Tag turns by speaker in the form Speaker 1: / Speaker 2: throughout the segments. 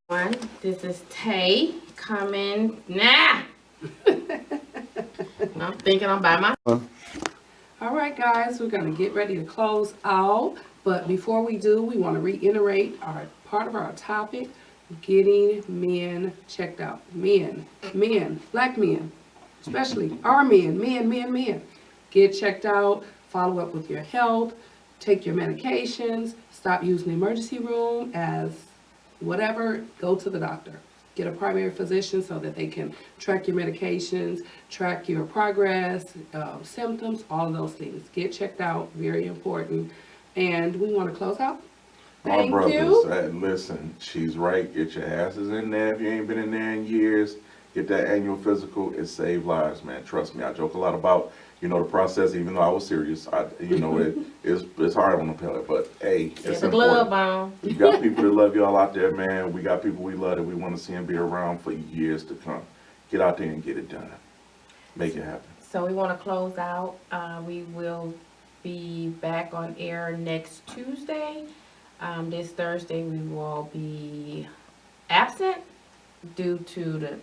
Speaker 1: This is Tay coming. Nah! I'm thinking I'm by myself.
Speaker 2: All right, guys, we're going to get ready to close out. But before we do, we want to reiterate our part of our topic, getting men checked out. Men, black men, especially our men. Get checked out, follow up with your health, take your medications, stop using the emergency room as whatever, go to the doctor. Get a primary physician so that they can track your medications, track your progress, symptoms, all of those things. Get checked out, very important. And we want to close out.
Speaker 3: My brothers, listen, she's right. Get your asses in there if you ain't been in there in years. Get that annual physical. It saves lives, man. Trust me. I joke a lot about, the process, even though I was serious. It's hard on the pellet, but hey, it's
Speaker 1: the
Speaker 3: important.
Speaker 1: glove on.
Speaker 3: You got people that love y'all out there, man. We got people we love that we want to see them be around for years to come. Get out there and get it done. Make it happen.
Speaker 1: So we want to close out. We will be back on air next Tuesday. This Thursday we will be absent due to the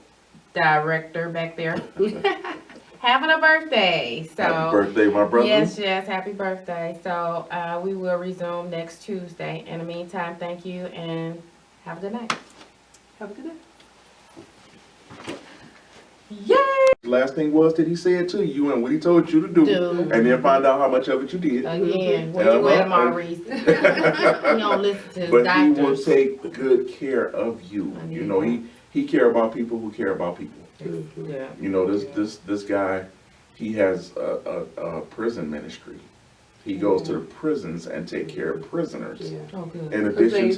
Speaker 1: director back there having a birthday. So
Speaker 3: Happy birthday, my brother.
Speaker 1: Yes, happy birthday. So we will resume next Tuesday. In the meantime, thank you and have a good night.
Speaker 2: Have a good night.
Speaker 1: Yay!
Speaker 3: Last thing was that he said to you and what he told you to do. And then find out how much of it you did.
Speaker 1: Again, where you at, Maurice? You don't listen to his
Speaker 3: But
Speaker 1: doctors.
Speaker 3: he will take good care of you. He care about people who care about people.
Speaker 1: Yeah.
Speaker 3: This guy, he has a prison ministry. He goes to the prisons and take care of prisoners.
Speaker 2: Yeah.
Speaker 1: Oh, good.
Speaker 3: In addition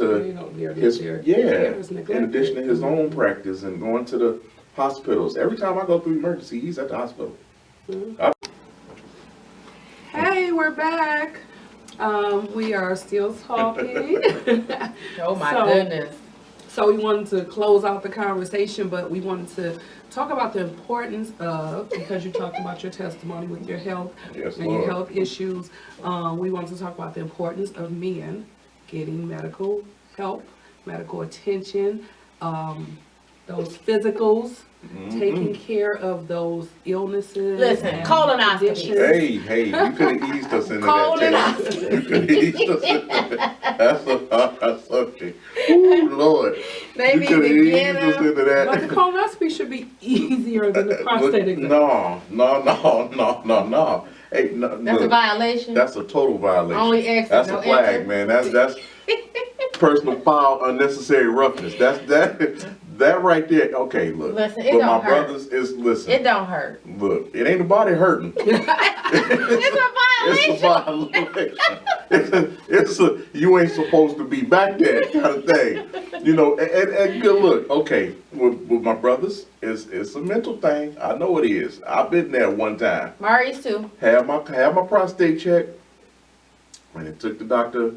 Speaker 3: to his own practice and going to the hospitals. Every time I go through emergency, he's at the hospital.
Speaker 2: Hey, we're back. We are still talking.
Speaker 1: Oh my goodness.
Speaker 2: So we wanted to close out the conversation, but we wanted to talk about the importance of, because you talked about your testimony with your health and your health issues, we wanted to talk about the importance of men getting medical help, medical attention, those physicals, taking care of of illnesses.
Speaker 1: Listen, colonoscopy.
Speaker 3: Hey, you could have eased us into that. You could have eased us into that. That's a hard subject. Ooh, Lord.
Speaker 1: They need
Speaker 3: to
Speaker 1: get us
Speaker 3: into that.
Speaker 2: But the colonoscopy should be easier than the prostate exam.
Speaker 3: No. Hey, no,
Speaker 1: that's a violation.
Speaker 3: That's a total violation.
Speaker 1: Only exit,
Speaker 3: that's
Speaker 1: no
Speaker 3: a flag,
Speaker 1: enter.
Speaker 3: man. That's personal foul, unnecessary roughness. That right there. Okay, look.
Speaker 1: Listen, it
Speaker 3: but
Speaker 1: don't
Speaker 3: my
Speaker 1: hurt.
Speaker 3: brothers is listen.
Speaker 1: It don't hurt.
Speaker 3: Look, it ain't nobody hurting.
Speaker 1: It's a violation.
Speaker 3: It's a you ain't supposed to be back there kind of thing. And good look, okay, with my brothers, it's a mental thing. I know it is. I've been there one time.
Speaker 1: Maurice too.
Speaker 3: Had my prostate checked, and it took the doctor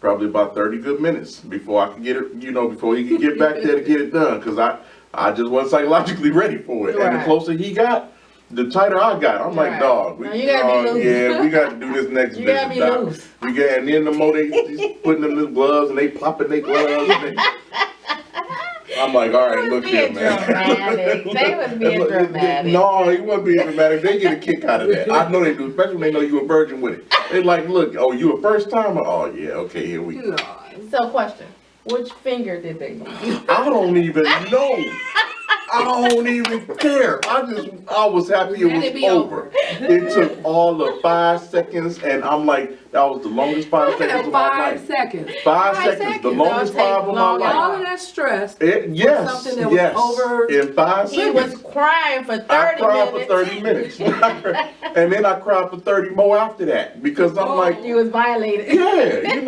Speaker 3: probably about 30 good minutes before I could get it, before he could get back there to get it done, because I just wasn't psychologically ready for it.
Speaker 1: Right.
Speaker 3: And the closer he got, the tighter I got. I'm like, dog,
Speaker 1: you gotta be loose.
Speaker 3: Yeah, we got to do this next
Speaker 1: you
Speaker 3: business.
Speaker 1: Gotta be loose.
Speaker 3: And then the more he's putting them in the gloves and they popping their gloves. I'm like, all right, look here, man.
Speaker 1: They was being dramatic.
Speaker 3: No, he wasn't being dramatic. They get a kick out of that. I know they do, especially when they know you a virgin with it. They like, look, oh, you a first timer? Oh, yeah, okay, here we go.
Speaker 1: So, question. Which finger did they use?
Speaker 3: I don't even know. I don't even care. I was happy it was over. It took all of 5 seconds, and I'm like, that was the longest 5 seconds of my life.
Speaker 2: 5 seconds.
Speaker 3: 5 seconds, the longest 5 of my life.
Speaker 2: All of that stress.
Speaker 3: Yes,
Speaker 2: something that was over.
Speaker 3: In 5 seconds.
Speaker 1: He was crying for 30 minutes.
Speaker 3: I cried for 30 minutes. And then I cried for 30 more after that, because I'm like,
Speaker 1: you was violated.
Speaker 3: Yeah,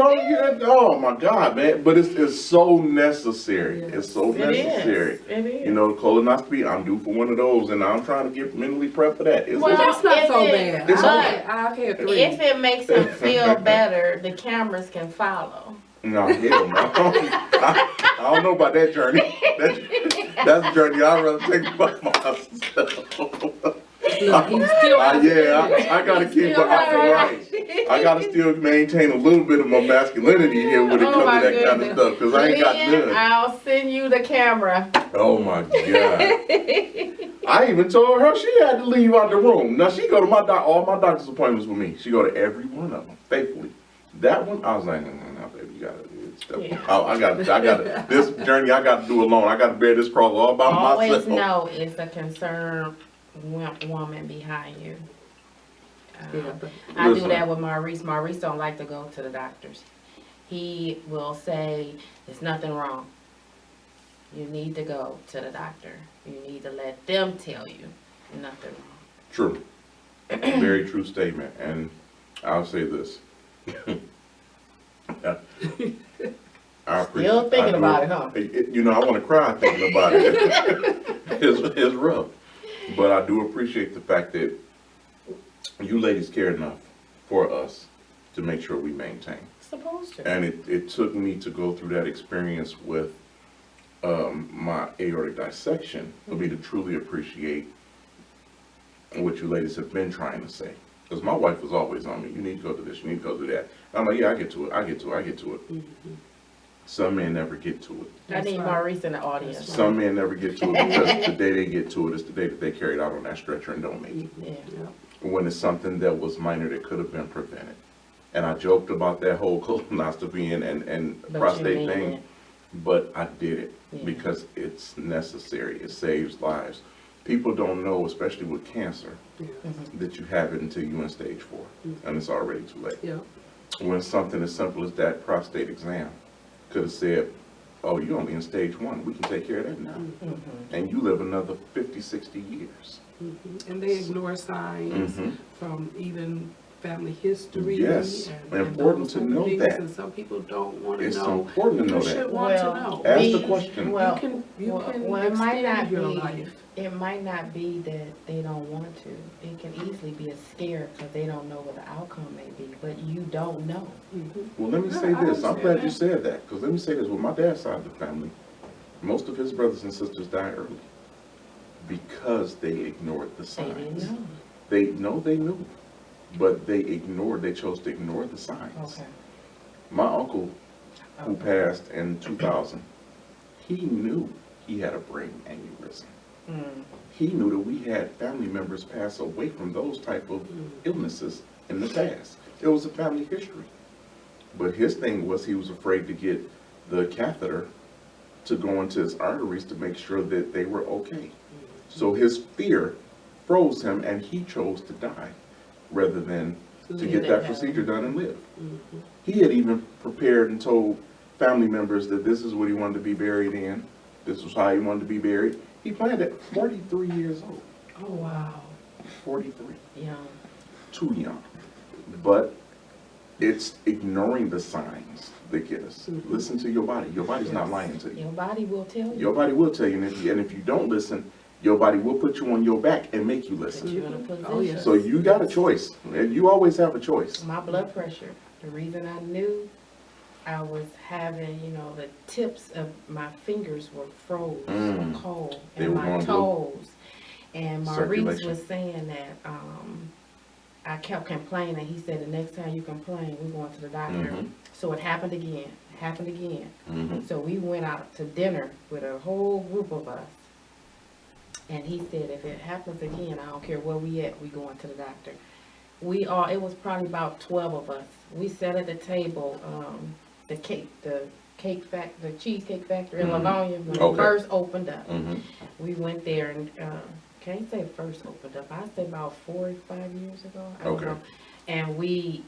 Speaker 3: oh my God, man. But it's so necessary. Yes. It's so necessary.
Speaker 1: It is.
Speaker 3: Colonoscopy, I'm due for one of those, and I'm trying to get mentally prepped for that.
Speaker 2: Well, that's not so bad.
Speaker 3: It's
Speaker 2: I've had 3.
Speaker 1: If it makes him feel better, the cameras can follow.
Speaker 3: No, hell no. I don't know about that journey. That's a journey I'd rather take by myself.
Speaker 2: He's still
Speaker 3: I gotta keep my options right. I gotta still maintain a little bit of my masculinity here when it
Speaker 1: Oh,
Speaker 3: comes
Speaker 1: my
Speaker 3: to that kind of
Speaker 1: goodness.
Speaker 3: stuff, cause I ain't got
Speaker 1: Lynn,
Speaker 3: none.
Speaker 1: I'll send you the camera.
Speaker 3: Oh my God. I even told her she had to leave out the room. Now she go to all my doctor's appointments with me. She go to every one of them, faithfully. That one, I was like, no, baby, you gotta
Speaker 1: Yeah.
Speaker 3: I gotta, this journey I gotta do alone. I gotta bear this cross all by
Speaker 1: Always
Speaker 3: myself.
Speaker 1: know it's a concerned woman behind you.
Speaker 2: Yeah, but
Speaker 1: I do
Speaker 3: Listen.
Speaker 1: that with Maurice. Maurice don't like to go to the doctors. He will say, there's nothing wrong. You need to go to the doctor. You need to let them tell you nothing wrong.
Speaker 3: True. Very true statement. And I'll say this. I
Speaker 1: Still thinking about it, huh?
Speaker 3: You know, I want to cry thinking about it. It's rough. But I do appreciate the fact that you ladies care enough for us to make sure we maintain.
Speaker 1: Supposed to.
Speaker 3: And it took me to go through that experience with my aortic dissection for me to truly appreciate what you ladies have been trying to say. Because my wife was always on me. You need to go to this. You need to go to that. And I'm like, yeah, I get to it. I get to it. Some men never get to it.
Speaker 1: I need Maurice in the audience.
Speaker 3: Some men never get to it because the day they get to it is the day that they carry it out on that stretcher and don't make it.
Speaker 1: Yeah.
Speaker 3: When it's something that was minor that could have been prevented. And I joked about that whole colonoscopy and
Speaker 1: But you
Speaker 3: prostate
Speaker 1: mean
Speaker 3: thing,
Speaker 1: it.
Speaker 3: but I did it
Speaker 1: Yeah.
Speaker 3: because it's necessary. It saves lives. People don't know, especially with cancer, that you have it until you're in stage 4, and it's already too late.
Speaker 2: Yeah.
Speaker 3: When something as simple as that prostate exam could have said, oh, you're only in stage 1, we can take care of that now. And you live another 50, 60 years.
Speaker 2: And they ignore signs from even family history.
Speaker 3: Yes,
Speaker 2: and
Speaker 3: important
Speaker 2: those
Speaker 3: to
Speaker 2: type of
Speaker 3: know
Speaker 2: things,
Speaker 3: that.
Speaker 2: And some people don't want to
Speaker 3: It's
Speaker 2: know.
Speaker 3: important to know
Speaker 2: You should
Speaker 3: that.
Speaker 2: want to know.
Speaker 3: Ask the question.
Speaker 1: Well,
Speaker 2: You can
Speaker 1: well, it might not
Speaker 2: extend your
Speaker 1: be.
Speaker 2: life.
Speaker 1: It might not be that they don't want to. It can easily be a scare because they don't know what the outcome may be. But you don't know.
Speaker 3: Well, let me
Speaker 2: Yeah,
Speaker 3: say
Speaker 2: I
Speaker 3: this. I'm
Speaker 2: understand
Speaker 3: glad
Speaker 2: that.
Speaker 3: you said that. Because let me say this. With my dad's side of the family, most of his brothers and sisters died early because they ignored the
Speaker 1: They didn't
Speaker 3: signs.
Speaker 1: know.
Speaker 3: They knew, but they chose to ignore the signs.
Speaker 1: Okay.
Speaker 3: My uncle, who passed in 2000, he knew he had a brain aneurysm. He knew that we had family members pass away from those type of illnesses in the past. It was a family history. But his thing was he was afraid to get the catheter to go into his arteries to make sure that they were okay. So his fear froze him and he chose to die rather than to get that procedure done and live. He had even prepared and told family members that this is what he wanted to be buried in. This was how he wanted to be buried. He planned at 43 years old.
Speaker 1: Oh, wow.
Speaker 3: 43.
Speaker 1: Young.
Speaker 3: Too young. But it's ignoring the signs that get us. Listen to your body. Your body's not lying to you.
Speaker 1: Your body will tell you.
Speaker 3: Your body will tell you, and if you don't listen, your body will put you on your back and make you
Speaker 1: Put
Speaker 3: listen.
Speaker 1: you in a position.
Speaker 2: Oh, yes.
Speaker 3: So you got a choice. And you always have a choice.
Speaker 1: My blood pressure, the reason I knew I was having, the tips of my fingers were froze or cold,
Speaker 3: They
Speaker 1: and
Speaker 3: were
Speaker 1: my
Speaker 3: going blue.
Speaker 1: toes. And Maurice
Speaker 3: Circulation.
Speaker 1: was saying that I kept complaining. He said, the next time you complain, we're going to the doctor. So it happened again. So we went out to dinner with a whole group of us. And he said, if it happens again, I don't care where we at, we going to the doctor. It was probably about 12 of us. We sat at the table, the Cheesecake Factory in Livonia, when it
Speaker 3: Okay.
Speaker 1: first opened up.
Speaker 3: Mm-hmm.
Speaker 1: We went there and, can't say first opened up, I'd say about 4 or 5 years ago. I don't
Speaker 3: Okay.
Speaker 1: know. And we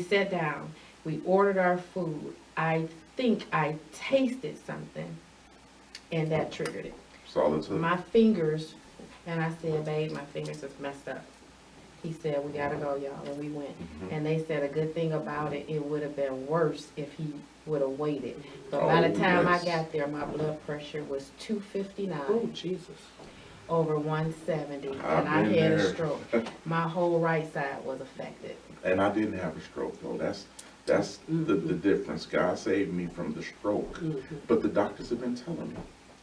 Speaker 1: sat down, we ordered our food. I think I tasted something and that triggered it.
Speaker 3: Solid.
Speaker 1: My fingers, and I said, babe, my fingers is messed up. He said, we gotta go, y'all, and we went. And they said a good thing about it, it would have been worse if he would have waited. So by the time
Speaker 3: yes.
Speaker 1: I got there, my blood pressure was 259
Speaker 2: Oh, Jesus.
Speaker 1: over 170,
Speaker 3: I've
Speaker 1: and I
Speaker 3: been
Speaker 1: had a
Speaker 3: there.
Speaker 1: stroke. My whole right side was affected.
Speaker 3: And I didn't have a stroke though. That's the difference. God saved me from the stroke. But the doctors have been telling me.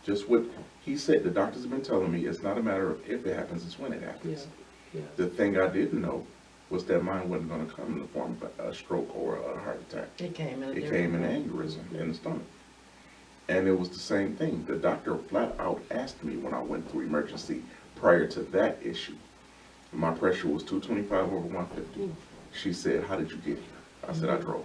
Speaker 3: Just what he said, the doctors have been telling me it's not a matter of if it happens, it's when it happens.
Speaker 2: Yeah.
Speaker 3: The thing I didn't know was that mine wasn't gonna come in the form of a stroke or a heart attack.
Speaker 1: It came in a
Speaker 3: It
Speaker 1: different
Speaker 3: came in
Speaker 1: way.
Speaker 3: an aneurysm in the stomach. And it was the same thing. The doctor flat out asked me when I went through emergency prior to that issue. My pressure was 225 over 150. She said, "How did you get here?" I said, "I drove."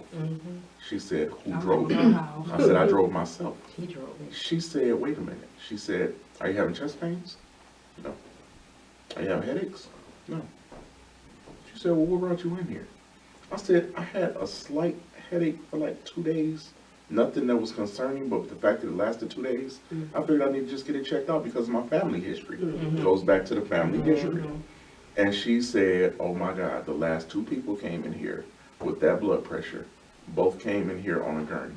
Speaker 3: She said, "Who
Speaker 2: I
Speaker 3: drove
Speaker 2: don't
Speaker 3: you?"
Speaker 2: know how.
Speaker 3: I said, "I drove myself."
Speaker 1: He drove me.
Speaker 3: She said, "Wait a minute." She said, "Are you having chest pains?" "No." "Are you having headaches?" "No." She said, "Well, what brought you in here?" I said, "I had a slight headache for like 2 days. Nothing that was concerning, but the fact that it lasted 2 days, I figured I need to just get it checked out because of my family history. It goes back to the family history." And she said, "Oh my God, the last 2 people came in here with that blood pressure. Both came in here on a gurney,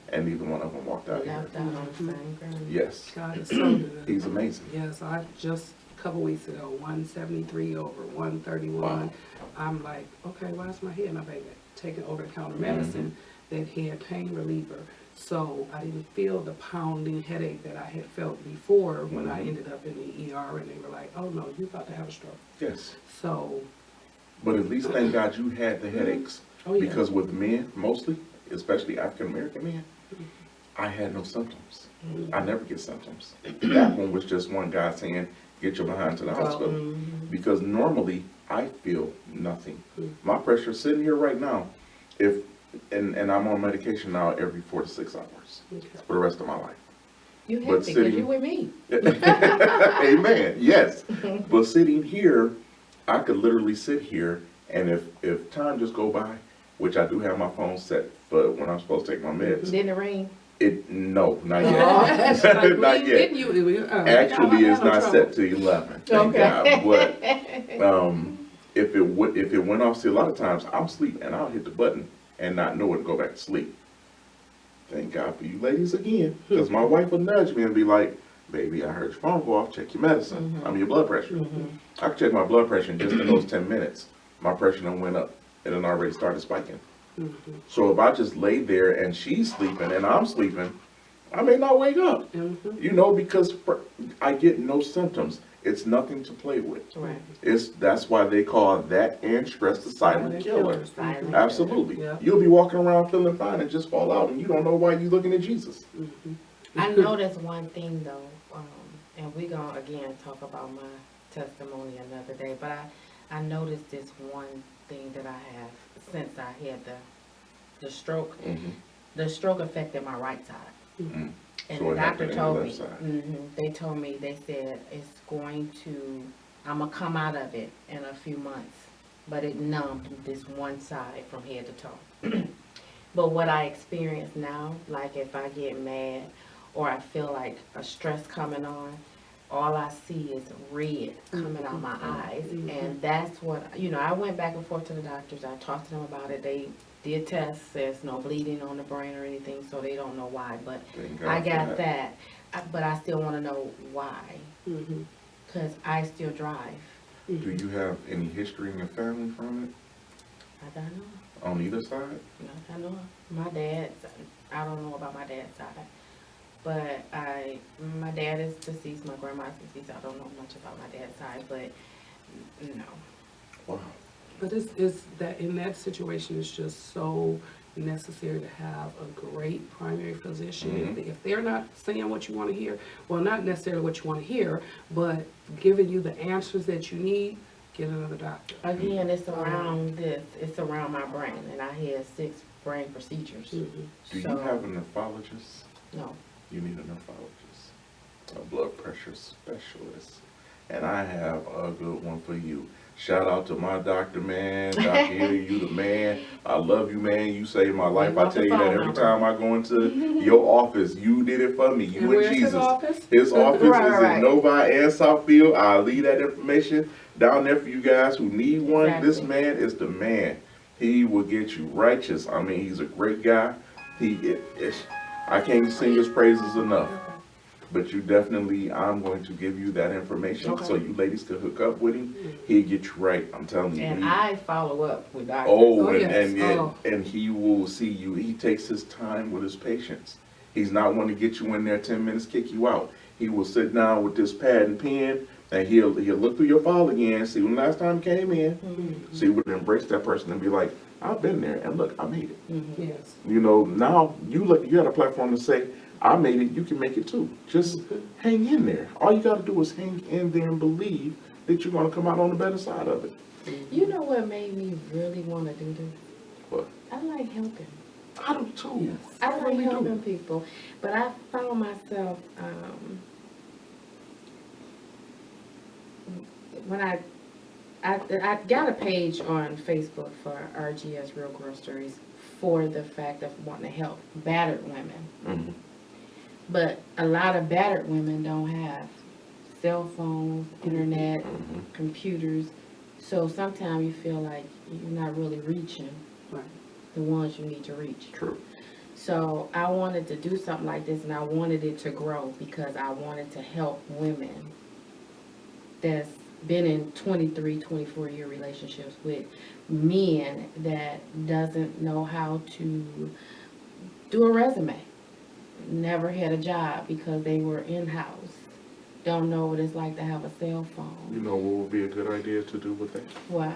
Speaker 3: and neither one of them walked out here."
Speaker 1: Left out on the same ground.
Speaker 3: Yes,
Speaker 2: God is so good.
Speaker 3: he's amazing.
Speaker 2: Yes, I just a couple weeks ago, 173 over 131.
Speaker 3: Wow.
Speaker 2: I'm like, okay, why is my head? And I've been taking over-the-counter medicine that had pain reliever. So I didn't feel the pounding headache that I had felt before when I ended up in the ER and they were like, "Oh no, you're about to have a stroke."
Speaker 3: Yes.
Speaker 2: So,
Speaker 3: But at least thank God you had the headaches.
Speaker 2: oh yeah.
Speaker 3: Because with men, mostly, especially African American men, I had no symptoms. I never get symptoms. That one was just one guy saying, "Get your behind to the hospital." Because normally I feel nothing. My pressure's sitting here right now. And I'm on medication now every 4 to 6 hours
Speaker 2: Okay.
Speaker 3: for the rest of my life.
Speaker 1: You
Speaker 3: But
Speaker 1: happy because
Speaker 3: sitting-
Speaker 1: you with me.
Speaker 3: Amen. Yes. But sitting here, I could literally sit here, and if time just go by, which I do have my phone set for when I'm supposed to take my meds.
Speaker 1: Didn't it ring?
Speaker 3: No, not
Speaker 2: Like,
Speaker 3: yet.
Speaker 2: we
Speaker 3: Not
Speaker 2: ain't
Speaker 3: yet.
Speaker 2: getting you.
Speaker 3: Actually, it's
Speaker 2: I'm in
Speaker 3: not
Speaker 2: trouble.
Speaker 3: set to 11. Thank God. But if it went off, see, a lot of times I'm asleep and I'll hit the button and not know it and go back to sleep. Thank God for you ladies again, because my wife would nudge me and be like, "Baby, I heard your phone go off. Check your medicine. I mean your blood pressure." I could check my blood pressure in just in those 10 minutes. My pressure done went up. It done already started spiking. So if I just lay there and she's sleeping and I'm sleeping, I may not wake up. You know, because I get no symptoms. It's nothing to play with.
Speaker 1: Right.
Speaker 3: That's why they call that and stress the silent killer.
Speaker 1: Silent
Speaker 3: Absolutely.
Speaker 2: Yeah.
Speaker 3: You'll be walking around feeling fine and just fall out, and you don't know why you're looking at Jesus.
Speaker 1: I noticed one thing though, and we're gonna again talk about my testimony another day, but I noticed this one thing that I have since I had the stroke. The stroke affected my right side. And
Speaker 3: So
Speaker 1: the
Speaker 3: it
Speaker 1: doctor
Speaker 3: happened in
Speaker 1: told
Speaker 3: the
Speaker 1: me,
Speaker 3: left side.
Speaker 1: they told me, they said it's going to, I'm gonna come out of it in a few months, but it numbed this one side from head to toe. But what I experience now, like if I get mad or I feel like a stress coming on, all I see is red coming out my eyes. And that's what, I went back and forth to the doctors. I talked to them about it. They did tests. There's no bleeding on the brain or anything, so they don't know why. But
Speaker 3: Thank God
Speaker 1: I
Speaker 3: for
Speaker 1: got that. But I still want to know why. Because I still drive.
Speaker 3: Do you have any history in your family from it?
Speaker 1: I don't know.
Speaker 3: On either side?
Speaker 1: I know my dad's, I don't know about my dad's side. But my dad is deceased, my grandma's deceased. I don't know much about my dad's side, but no.
Speaker 3: Wow.
Speaker 2: But it's that in that situation, it's just so necessary to have a great primary physician. If they're not saying what you want to hear, well, not necessarily what you want to hear, but giving you the answers that you need, get another doctor.
Speaker 1: Again, it's around this. It's around my brain, and I had 6 brain procedures.
Speaker 3: Do you have a nephrologist?
Speaker 1: No.
Speaker 3: You need a nephrologist, a blood pressure specialist. And I have a good one for you. Shout out to my doctor, man. Dr. Henry, you the man. I love you, man. You saved my life. I tell you that every time I go into your office. You did it for me. You and
Speaker 2: where's
Speaker 3: Jesus.
Speaker 2: his office?
Speaker 3: His office
Speaker 1: Right.
Speaker 3: is in Novi and Southfield. I'll leave that information down there for you guys who need one.
Speaker 1: Exactly.
Speaker 3: This man is the man. He will get you righteous. I mean, he's a great guy. I can't sing his praises enough. But you definitely, I'm going to give you that information so you ladies can hook up with him. He'll get you right. I'm telling you.
Speaker 1: And I follow up with doctors.
Speaker 3: Oh,
Speaker 2: Oh, yes.
Speaker 3: and he will see you. He takes his time with his patients. He's not one to get you in there 10 minutes, kick you out. He will sit down with this pad and pen, and he'll look through your file again, see when last time you came in, so you would embrace that person and be like, I've been there, and look, I made it.
Speaker 2: Yes.
Speaker 3: You know, now you got a platform to say, I made it, you can make it too. Just hang in there. All you got to do is hang in there and believe that you're going to come out on the better side of it.
Speaker 1: You know what made me really want to do this?
Speaker 3: What?
Speaker 1: I like helping.
Speaker 3: I do too.
Speaker 1: I like
Speaker 3: really
Speaker 1: helping
Speaker 3: do.
Speaker 1: people, but I found myself when I got a page on Facebook for RGS Real Girl Stories for the fact of wanting to help battered women.
Speaker 3: Mm-hmm.
Speaker 1: But a lot of battered women don't have cell phones, internet, computers, so sometimes you feel like you're not really reaching
Speaker 2: Right.
Speaker 1: the ones you need to reach.
Speaker 3: True.
Speaker 1: So I wanted to do something like this, and I wanted it to grow because I wanted to help women that's been in 23, 24-year relationships with men that doesn't know how to do a resume, never had a job because they were in-house, don't know what it's like to have a cell phone.
Speaker 3: You know what would be a good idea to do with that?
Speaker 1: What?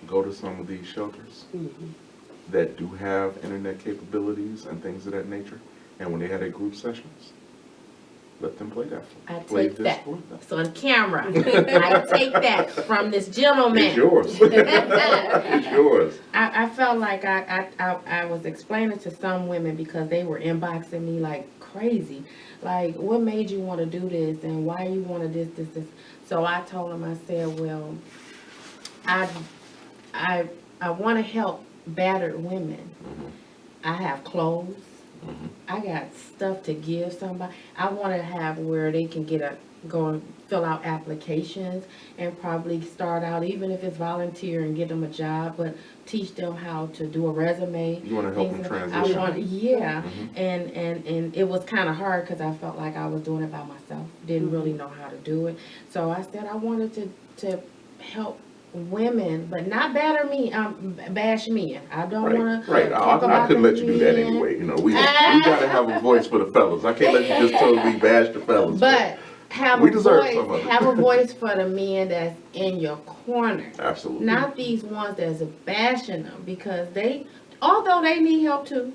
Speaker 3: Go to some of these shelters
Speaker 2: Mm-hmm.
Speaker 3: that do have internet capabilities and things of that nature, and when they had their group sessions, let them play that.
Speaker 1: I
Speaker 3: Play
Speaker 1: take
Speaker 3: this
Speaker 1: that.
Speaker 3: for them.
Speaker 1: So on camera, I take that from this gentleman.
Speaker 3: It's yours. It's yours.
Speaker 1: I felt like I was explaining to some women because they were inboxing me like crazy. Like, what made you want to do this and why you want to this? So I told them, I said, well, I want to help battered women. I have clothes. I got stuff to give somebody. I want to have where they can go and fill out applications and probably start out, even if it's volunteer, and get them a job, but teach them how to do a resume.
Speaker 3: You want to help them transition.
Speaker 1: Yeah, and it was kind of hard because I felt like I was doing it by myself. Didn't really know how to do it. So I said I wanted to help women, but not bash men. I don't want to talk about
Speaker 3: I couldn't let you do that
Speaker 1: men.
Speaker 3: anyway. You know, we gotta have a voice for the fellas. I can't let you just totally bash the fellas.
Speaker 1: But have
Speaker 3: We
Speaker 1: a
Speaker 3: deserve some of
Speaker 1: voice.
Speaker 3: it.
Speaker 1: Have a voice for the men that's in your corner.
Speaker 3: Absolutely.
Speaker 1: Not these ones that's bashing them, because although they need help too,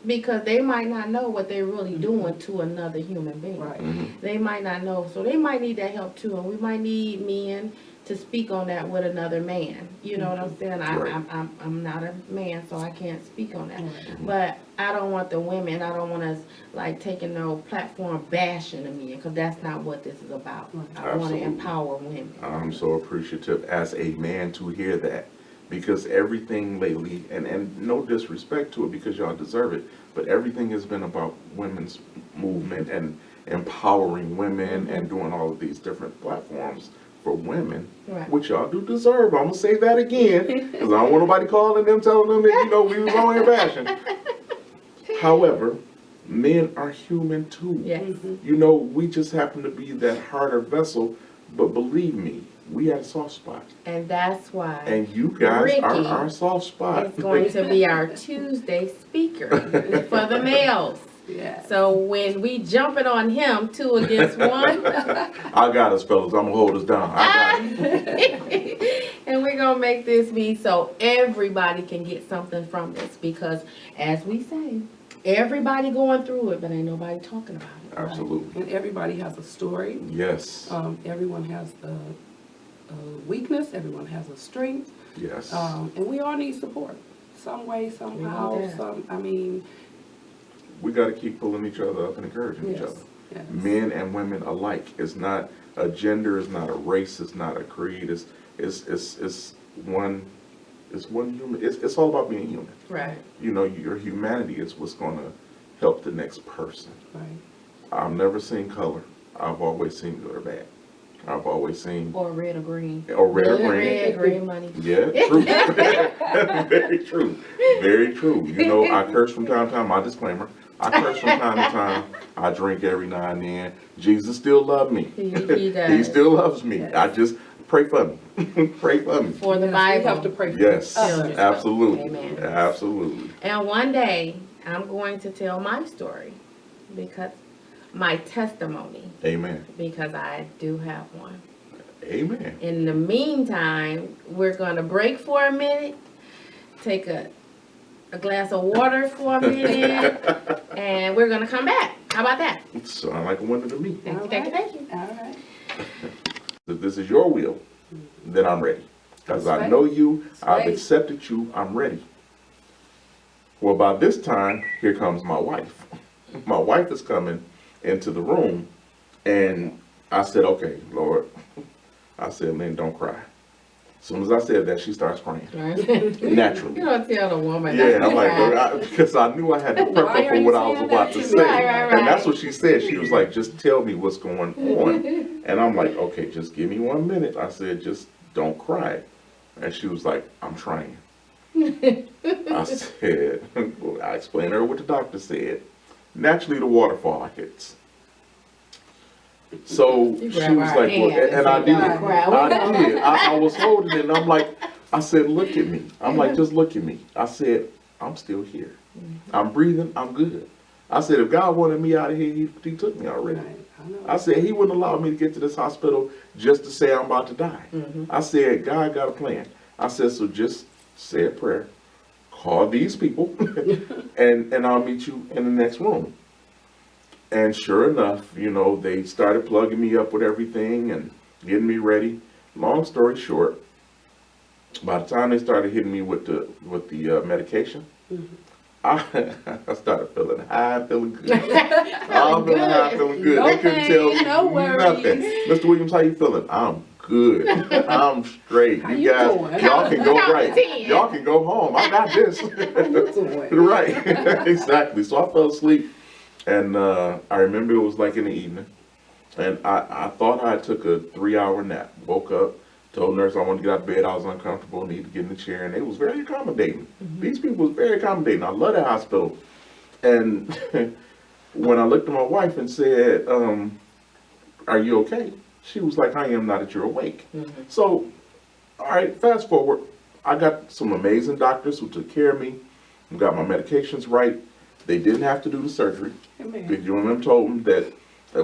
Speaker 1: because they might not know what they're really doing to another human being.
Speaker 2: Right.
Speaker 1: They might not know, so they might need that help too, and we might need men to speak on that with another man. You know what I'm saying?
Speaker 3: Right.
Speaker 1: I'm not a man, so I can't speak on that.
Speaker 2: Right.
Speaker 1: But I don't want the women, I don't want us like taking no platform bashing the men, because that's not what this is about.
Speaker 2: Right.
Speaker 1: I want to
Speaker 3: Absolutely.
Speaker 1: empower women.
Speaker 3: I'm so appreciative as a man to hear that, because everything lately, and no disrespect to it because y'all deserve it, but everything has been about women's movement and empowering women and doing all of these different platforms for women,
Speaker 1: Right.
Speaker 3: which y'all do deserve. I'm gonna say that again, because I don't want nobody calling them telling them that, we was on here bashing. However, men are human too.
Speaker 1: Yes.
Speaker 3: We just happen to be that harder vessel, but believe me, we had a soft spot.
Speaker 1: And that's why
Speaker 3: And you guys are
Speaker 1: Ricky
Speaker 3: our soft spot.
Speaker 1: it's going to be our Tuesday speaker for the males.
Speaker 2: Yes.
Speaker 1: So when we jumping on him 2 against 1,
Speaker 3: I got us, fellas. I'm gonna hold us down. I got it.
Speaker 1: and we're gonna make this be so everybody can get something from this, because as we say, everybody going through it, but ain't nobody talking about it.
Speaker 3: Absolutely.
Speaker 2: And everybody has a story.
Speaker 3: Yes.
Speaker 2: Everyone has a weakness. Everyone has a strength.
Speaker 3: Yes.
Speaker 2: And we all need support. Some way, somehow.
Speaker 1: need that.
Speaker 3: We got to keep pulling each other up and encouraging each
Speaker 2: Yes.
Speaker 3: other.
Speaker 2: Yes.
Speaker 3: Men and women alike. It's not a gender. It's not a race. It's not a creed. It's one human. It's all about being human.
Speaker 1: Right.
Speaker 3: Your humanity is what's going to help the next person.
Speaker 2: Right.
Speaker 3: I've never seen color. I've always seen good or bad. I've always seen
Speaker 1: Or red or green.
Speaker 3: or red or
Speaker 1: Blue,
Speaker 3: green.
Speaker 1: red, green money.
Speaker 3: Yeah, true. Very true. Very true. I curse from time to time. My disclaimer. I curse from time to time. I drink every now and then. Jesus still loves me.
Speaker 1: He does.
Speaker 3: He still loves me.
Speaker 2: Yes.
Speaker 3: I just pray for me. Pray for me.
Speaker 1: For the
Speaker 2: Yes,
Speaker 1: Bible.
Speaker 2: We have to pray for
Speaker 3: Yes,
Speaker 1: Children.
Speaker 3: absolutely.
Speaker 1: Amen.
Speaker 3: Absolutely.
Speaker 1: And one day, I'm going to tell my story. because my testimony,
Speaker 3: Amen.
Speaker 1: because I do have one.
Speaker 3: Amen.
Speaker 1: In the meantime, we're gonna break for a minute, take a glass of water for a minute, and we're gonna come back. How about that?
Speaker 3: Sound like a wonder to me.
Speaker 1: Thank you, thank you, thank you.
Speaker 2: All right.
Speaker 3: If this is your will, then I'm ready. Because
Speaker 2: That's
Speaker 3: I
Speaker 2: right.
Speaker 3: know you,
Speaker 2: That's
Speaker 3: I've
Speaker 2: right.
Speaker 3: accepted you, I'm ready. Well, by this time, here comes my wife. My wife is coming into the room, and I said, okay, Lord. I said, Lynn, don't cry. As soon as I said that, she starts crying.
Speaker 1: You
Speaker 3: Naturally.
Speaker 1: don't tell the woman.
Speaker 3: Yeah,
Speaker 1: not
Speaker 3: I'm
Speaker 1: to
Speaker 3: like,
Speaker 1: cry.
Speaker 3: because I knew I had to prep
Speaker 2: Why
Speaker 3: her
Speaker 2: are
Speaker 3: for
Speaker 2: you
Speaker 3: what I was
Speaker 2: saying
Speaker 3: about
Speaker 2: that
Speaker 3: to
Speaker 2: to
Speaker 3: say.
Speaker 2: me?
Speaker 1: Right.
Speaker 3: And that's what she said. She was like, just tell me what's going on. And I'm like, okay, just give me 1 minute. I said, just don't cry. And she was like, I'm trying. I said, well, I explained to her what the doctor said. Naturally, the waterfall hits. So
Speaker 1: You
Speaker 3: she
Speaker 1: grab
Speaker 3: was
Speaker 1: our
Speaker 3: like, well,
Speaker 1: hand
Speaker 3: and I
Speaker 1: say,
Speaker 3: did.
Speaker 1: "Don't cry." We
Speaker 3: I
Speaker 1: know.
Speaker 3: did. I was holding it, and I'm like, I said, look at me. I'm like, just look at me. I said, I'm still here. I'm breathing. I'm good. I said, if God wanted me out of here, he took me already.
Speaker 2: Right. I know.
Speaker 3: I said, he wouldn't allow me to get to this hospital just to say I'm about to die. I said, God got a plan. I said, so just say a prayer, call these people, and I'll meet you in the next room. And sure enough, you know, they started plugging me up with everything and getting me ready. Long story short, by the time they started hitting me with the medication, I started feeling high, feeling good. I'm feeling high, feeling good.
Speaker 2: No
Speaker 3: They couldn't tell me
Speaker 2: pain, no
Speaker 3: nothing.
Speaker 2: worries.
Speaker 3: Mr. Williams, how you feeling? I'm good. I'm straight.
Speaker 2: How
Speaker 3: You
Speaker 2: you
Speaker 3: guys,
Speaker 2: doing?
Speaker 3: y'all can go
Speaker 1: Count to
Speaker 3: right.
Speaker 1: 10.
Speaker 3: Y'all can go home. I got this.
Speaker 2: Doing.
Speaker 3: Right. Exactly. So I fell asleep, and I remember it was like in the evening, and I thought I took a 3-hour nap. Woke up, told nurse I wanted to get out of bed. I was uncomfortable, needed to get in the chair, and they was very accommodating. These people was very accommodating. I love that hospital. And when I looked at my wife and said, "Are you okay?" She was like, "I am now that you're awake." So, all right, fast forward. I got some amazing doctors who took care of me, who got my medications right. They didn't have to do the surgery.
Speaker 2: Amen.
Speaker 3: The UMM told them that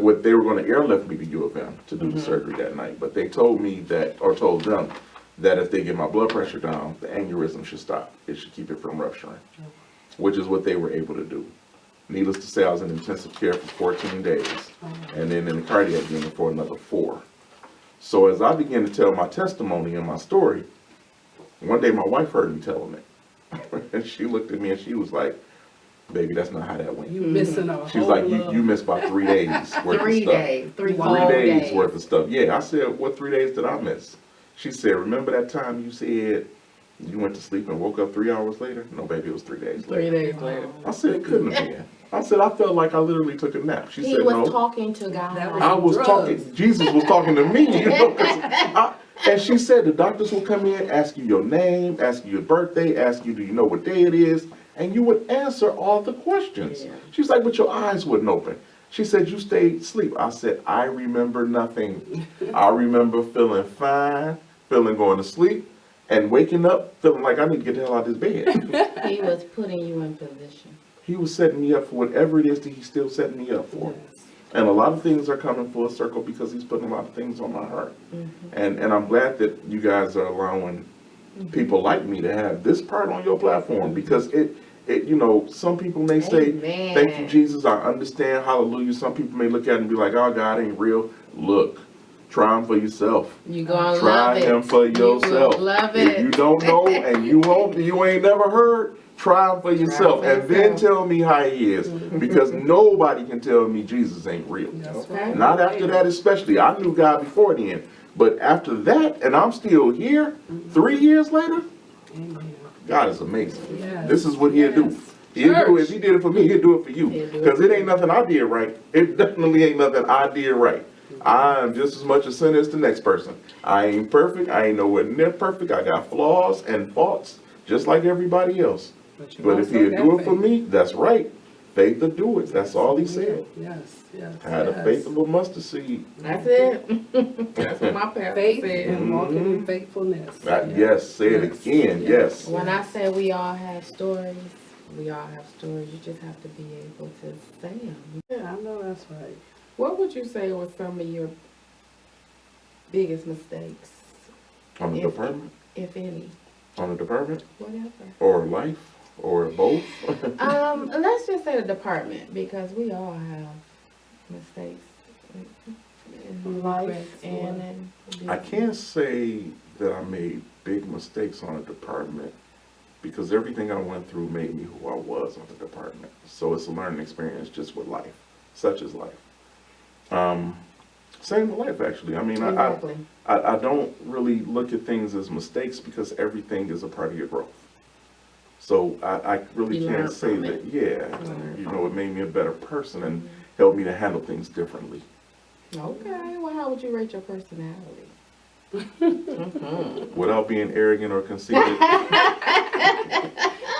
Speaker 3: what they were going to airlift me to U of M to do the surgery that night. But they told me that, or told them, that if they get my blood pressure down, the aneurysm should stop. It should keep it from rupturing, which is what they were able to do. Needless to say, I was in intensive care for 14 days, and then in the cardiac unit for another 4. So as I began to tell my testimony and my story, one day my wife heard me telling it. And she looked at me and she was like, "Baby, that's not how that went."
Speaker 2: You missing a
Speaker 3: She was
Speaker 2: whole
Speaker 3: like, you missed about 3 days worth of
Speaker 1: 3
Speaker 3: stuff.
Speaker 1: days, 3
Speaker 3: 3
Speaker 1: whole
Speaker 3: days
Speaker 1: days.
Speaker 3: worth of stuff. Yeah, I said, what 3 days did I miss? She said, remember that time you said you went to sleep and woke up 3 hours later? No, baby, it was 3 days
Speaker 1: 3
Speaker 3: later.
Speaker 1: days later.
Speaker 3: I said, it couldn't have been. I said, I felt like I literally took a nap. She
Speaker 1: He
Speaker 3: said,
Speaker 1: was
Speaker 3: no.
Speaker 1: talking to God.
Speaker 2: That was-
Speaker 3: I was
Speaker 2: drugs.
Speaker 3: talking, Jesus was talking to me, you know, and she said the doctors will come in, ask you your name, ask you your birthday, ask you, do you know what day it is? And you would answer all the questions.
Speaker 1: Yeah.
Speaker 3: She's like, but your eyes wouldn't open. She said, you stayed asleep. I said, I remember nothing. I remember feeling fine, feeling going to sleep, and waking up feeling like I need to get the hell out of this bed.
Speaker 1: He was putting you in position.
Speaker 3: He was setting me up for whatever it is that he's still setting me up for.
Speaker 2: Yes.
Speaker 3: And a lot of things are coming full circle because he's putting a lot of things on my heart. And I'm glad that you guys are allowing people like me to have this part on your platform, because it you know, some people may say,
Speaker 1: Amen.
Speaker 3: thank you, Jesus, I understand, hallelujah. Some people may look at it and be like, oh, God ain't real. Look, try him for yourself.
Speaker 1: You gonna
Speaker 3: Try
Speaker 1: love it.
Speaker 3: him for
Speaker 1: You will
Speaker 3: yourself.
Speaker 1: love
Speaker 3: If
Speaker 1: it.
Speaker 3: you don't know and you ain't never heard, try him for yourself.
Speaker 1: for
Speaker 3: And then
Speaker 1: yourself.
Speaker 3: tell me how he is. Because nobody can tell me Jesus ain't real.
Speaker 2: That's right.
Speaker 3: Not after that especially. I knew God before then. But after that, and I'm still here, 3 years later,
Speaker 2: Amen.
Speaker 3: God is amazing.
Speaker 2: Yes.
Speaker 3: This is what he'll do.
Speaker 2: Yes.
Speaker 3: He'll do it.
Speaker 2: Church.
Speaker 3: If he did it for me, he'll do it for you.
Speaker 1: He'll do it
Speaker 3: Because
Speaker 1: for
Speaker 3: it ain't nothing I did right. It definitely ain't nothing I did right. I am just as much a sinner as the next person. I ain't perfect. I ain't nowhere near perfect. I got flaws and faults just like everybody else.
Speaker 2: you
Speaker 3: But if
Speaker 2: also
Speaker 3: he'll
Speaker 2: got
Speaker 3: do it for
Speaker 2: faith.
Speaker 3: me, that's right. Faith to do it. That's all he said.
Speaker 2: Yes, yes.
Speaker 3: Had a
Speaker 2: yes.
Speaker 3: faith of a mustard seed.
Speaker 1: That's it. That's what my pastor
Speaker 2: Faith
Speaker 1: said.
Speaker 2: and walking in faithfulness.
Speaker 3: Yes, say it
Speaker 2: Yes.
Speaker 3: again. Yes.
Speaker 1: When I say we all have stories, We all have stories. You just have to be able to say them.
Speaker 2: Yeah, I know that's right.
Speaker 1: What would you say were some of your biggest mistakes,
Speaker 3: On the
Speaker 1: If-
Speaker 3: department?
Speaker 1: if any?
Speaker 3: On the department?
Speaker 1: Whatever.
Speaker 3: Or life? Or both?
Speaker 1: Let's just say the department, because we all have mistakes in life
Speaker 2: Regrets,
Speaker 1: and
Speaker 2: or-
Speaker 1: in
Speaker 3: I can't say that I made big mistakes on a department because everything I went through made me who I was on the department. So it's a learning experience just with life, such as life. Same with life, actually. I mean,
Speaker 1: Exactly.
Speaker 3: I don't really look at things as mistakes because everything is a part of your growth. So I really
Speaker 1: You
Speaker 3: can't
Speaker 1: learn
Speaker 3: say
Speaker 1: from
Speaker 3: that,
Speaker 1: it.
Speaker 3: yeah,
Speaker 1: Learn
Speaker 3: you
Speaker 1: from
Speaker 3: know, it made me a better person and helped me to handle things differently.
Speaker 1: Okay, well, how would you rate your personality? Mhm.
Speaker 3: Without being arrogant or conceited, I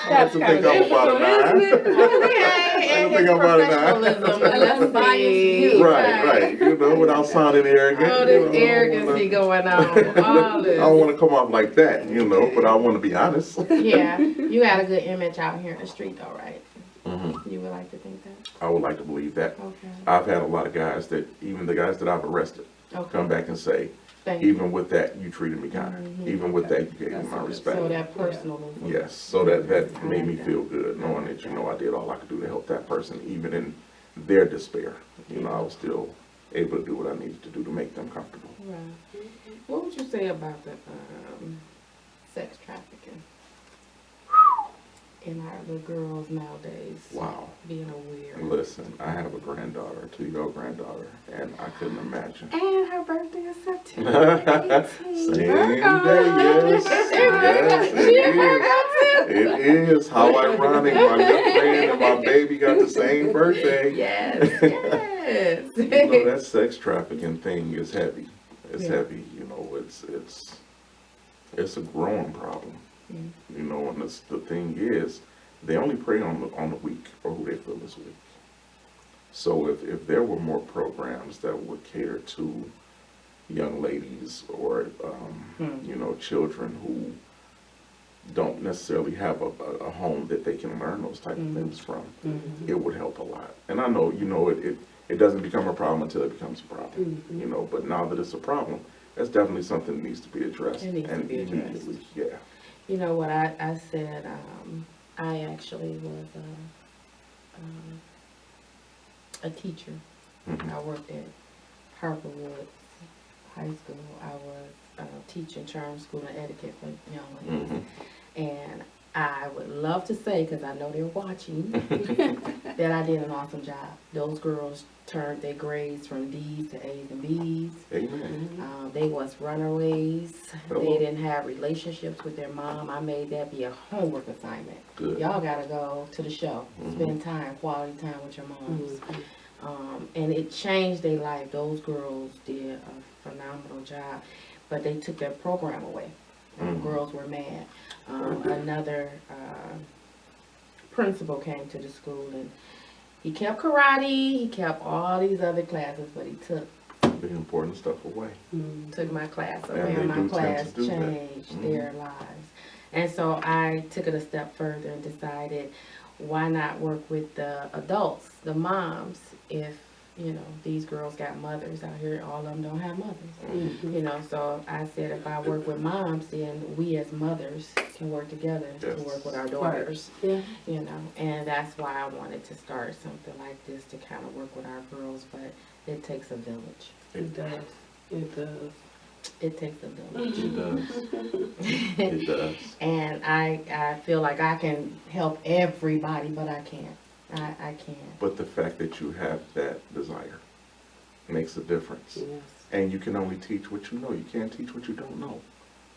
Speaker 2: That's
Speaker 3: like to
Speaker 2: kind
Speaker 3: think
Speaker 2: of
Speaker 3: I'm about a
Speaker 2: difficult, isn't
Speaker 3: 9.
Speaker 2: it?
Speaker 3: I
Speaker 1: And
Speaker 3: think
Speaker 1: his
Speaker 3: I'm about a 9.
Speaker 1: professionalism,
Speaker 2: And that's
Speaker 1: let's
Speaker 2: biased
Speaker 1: see.
Speaker 2: view.
Speaker 3: Right, you know, without sounding arrogant.
Speaker 1: Oh,
Speaker 3: you
Speaker 1: this
Speaker 3: know, I don't
Speaker 1: arrogancy going on. All
Speaker 3: wanna-
Speaker 1: this.
Speaker 3: I don't want to come off like that, you know, but I want to be honest.
Speaker 1: Yeah, you got a good image out here in the street, though, right?
Speaker 3: Mhm.
Speaker 1: You would like to think that?
Speaker 3: I would like to believe that.
Speaker 1: Okay.
Speaker 3: I've had a lot of guys that, even the guys that I've arrested,
Speaker 1: Okay.
Speaker 3: come back and say,
Speaker 1: Thank you.
Speaker 3: even with that, you treated me kind.
Speaker 1: Mhm.
Speaker 3: Even with that, you gave me
Speaker 2: That's
Speaker 3: my
Speaker 2: good.
Speaker 3: respect.
Speaker 1: So that personalism.
Speaker 3: Yes, so that
Speaker 1: I
Speaker 3: made me
Speaker 1: like
Speaker 3: feel
Speaker 1: that.
Speaker 3: good, knowing that, you know, I did all I could do to help that person, even in their despair. You know, I was still able to do what I needed to do to make them comfortable.
Speaker 1: Right. What would you say about the sex trafficking in our little girls nowadays?
Speaker 3: Wow.
Speaker 1: Being aware.
Speaker 3: Listen, I have a granddaughter, a 2-year-old granddaughter, and I couldn't imagine.
Speaker 1: And her birthday is September
Speaker 3: Same
Speaker 1: 18th.
Speaker 3: day, yes, yes,
Speaker 1: She a
Speaker 3: it
Speaker 1: Virgo
Speaker 3: is. It is. How ironic, my good friend and my baby got the same birthday.
Speaker 1: Yes, yes.
Speaker 3: You know, that sex trafficking thing is heavy. It's
Speaker 1: Yeah.
Speaker 3: heavy, you know, it's a growing problem.
Speaker 1: Mm.
Speaker 3: You know, and the thing is, they only prey on the weak or who they feel is weak. So if there were more programs that would cater to young ladies or, you know, children who don't necessarily have a home that they can learn those type of things from, it would help a lot. And I know, you know, it doesn't become a problem until it becomes a problem, you know, but now that it's a problem, that's definitely something that needs to be addressed.
Speaker 1: It needs to
Speaker 3: and
Speaker 1: be addressed.
Speaker 3: immediately, yeah.
Speaker 1: You know what I said, I actually was a teacher.
Speaker 3: Mhm.
Speaker 1: I worked at Harperwood High School. I was teaching charm school and etiquette for young ladies.
Speaker 3: Mhm.
Speaker 1: And I would love to say, because I know they're watching, that I did an awesome job. Those girls turned their grades from D's to A's and B's.
Speaker 3: Amen.
Speaker 1: They was runaways.
Speaker 3: Hello.
Speaker 1: They didn't have relationships with their mom. I made that be a homework assignment.
Speaker 3: Good.
Speaker 1: Y'all gotta go to the show,
Speaker 3: Mhm.
Speaker 1: spend time, quality time with your moms.
Speaker 2: Mm-hmm.
Speaker 1: And it changed their life. Those girls did a phenomenal job, but they took their program away. And
Speaker 3: Mhm.
Speaker 1: the girls were mad. Another principal came to the school and he kept karate, he kept all these other classes, but he took
Speaker 3: The important stuff away.
Speaker 1: my class
Speaker 3: And
Speaker 1: away,
Speaker 3: they
Speaker 1: and my
Speaker 3: do tend
Speaker 1: class
Speaker 3: to do that.
Speaker 1: changed
Speaker 3: Mhm.
Speaker 1: their lives. And so I took it a step further and decided, why not work with the adults, the moms, if, you know, these girls got mothers out here, all of them don't have mothers. You know, so I said if I work with moms, then we as mothers can work together to
Speaker 3: Yes.
Speaker 1: work with our daughters.
Speaker 2: Yeah.
Speaker 1: You know, and that's why I wanted to start something like this to kind of work with our girls, but it takes a village.
Speaker 2: It does. It does.
Speaker 1: It takes a village.
Speaker 3: It does. It does.
Speaker 1: And I feel like I can help everybody, but I can't. I can't.
Speaker 3: But the fact that you have that desire makes a difference.
Speaker 2: Yes.
Speaker 3: And you can only teach what you know. You can't teach what you don't know.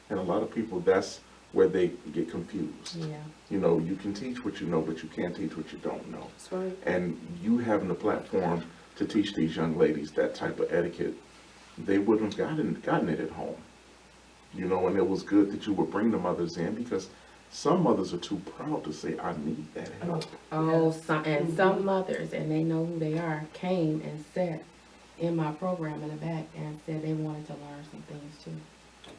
Speaker 3: And a lot of people, that's where they get confused.
Speaker 1: Yeah.
Speaker 3: You know, you can teach what you know, but you can't teach what you don't know.
Speaker 2: That's right.
Speaker 3: And you having a platform to teach these young ladies that type of etiquette, they wouldn't have gotten it at home. You know, and it was good that you would bring the mothers in because some mothers are too proud to say, I need that help.
Speaker 1: Oh, some mothers, and they know who they are, came and sat in my program in the back and said they wanted to learn some things too.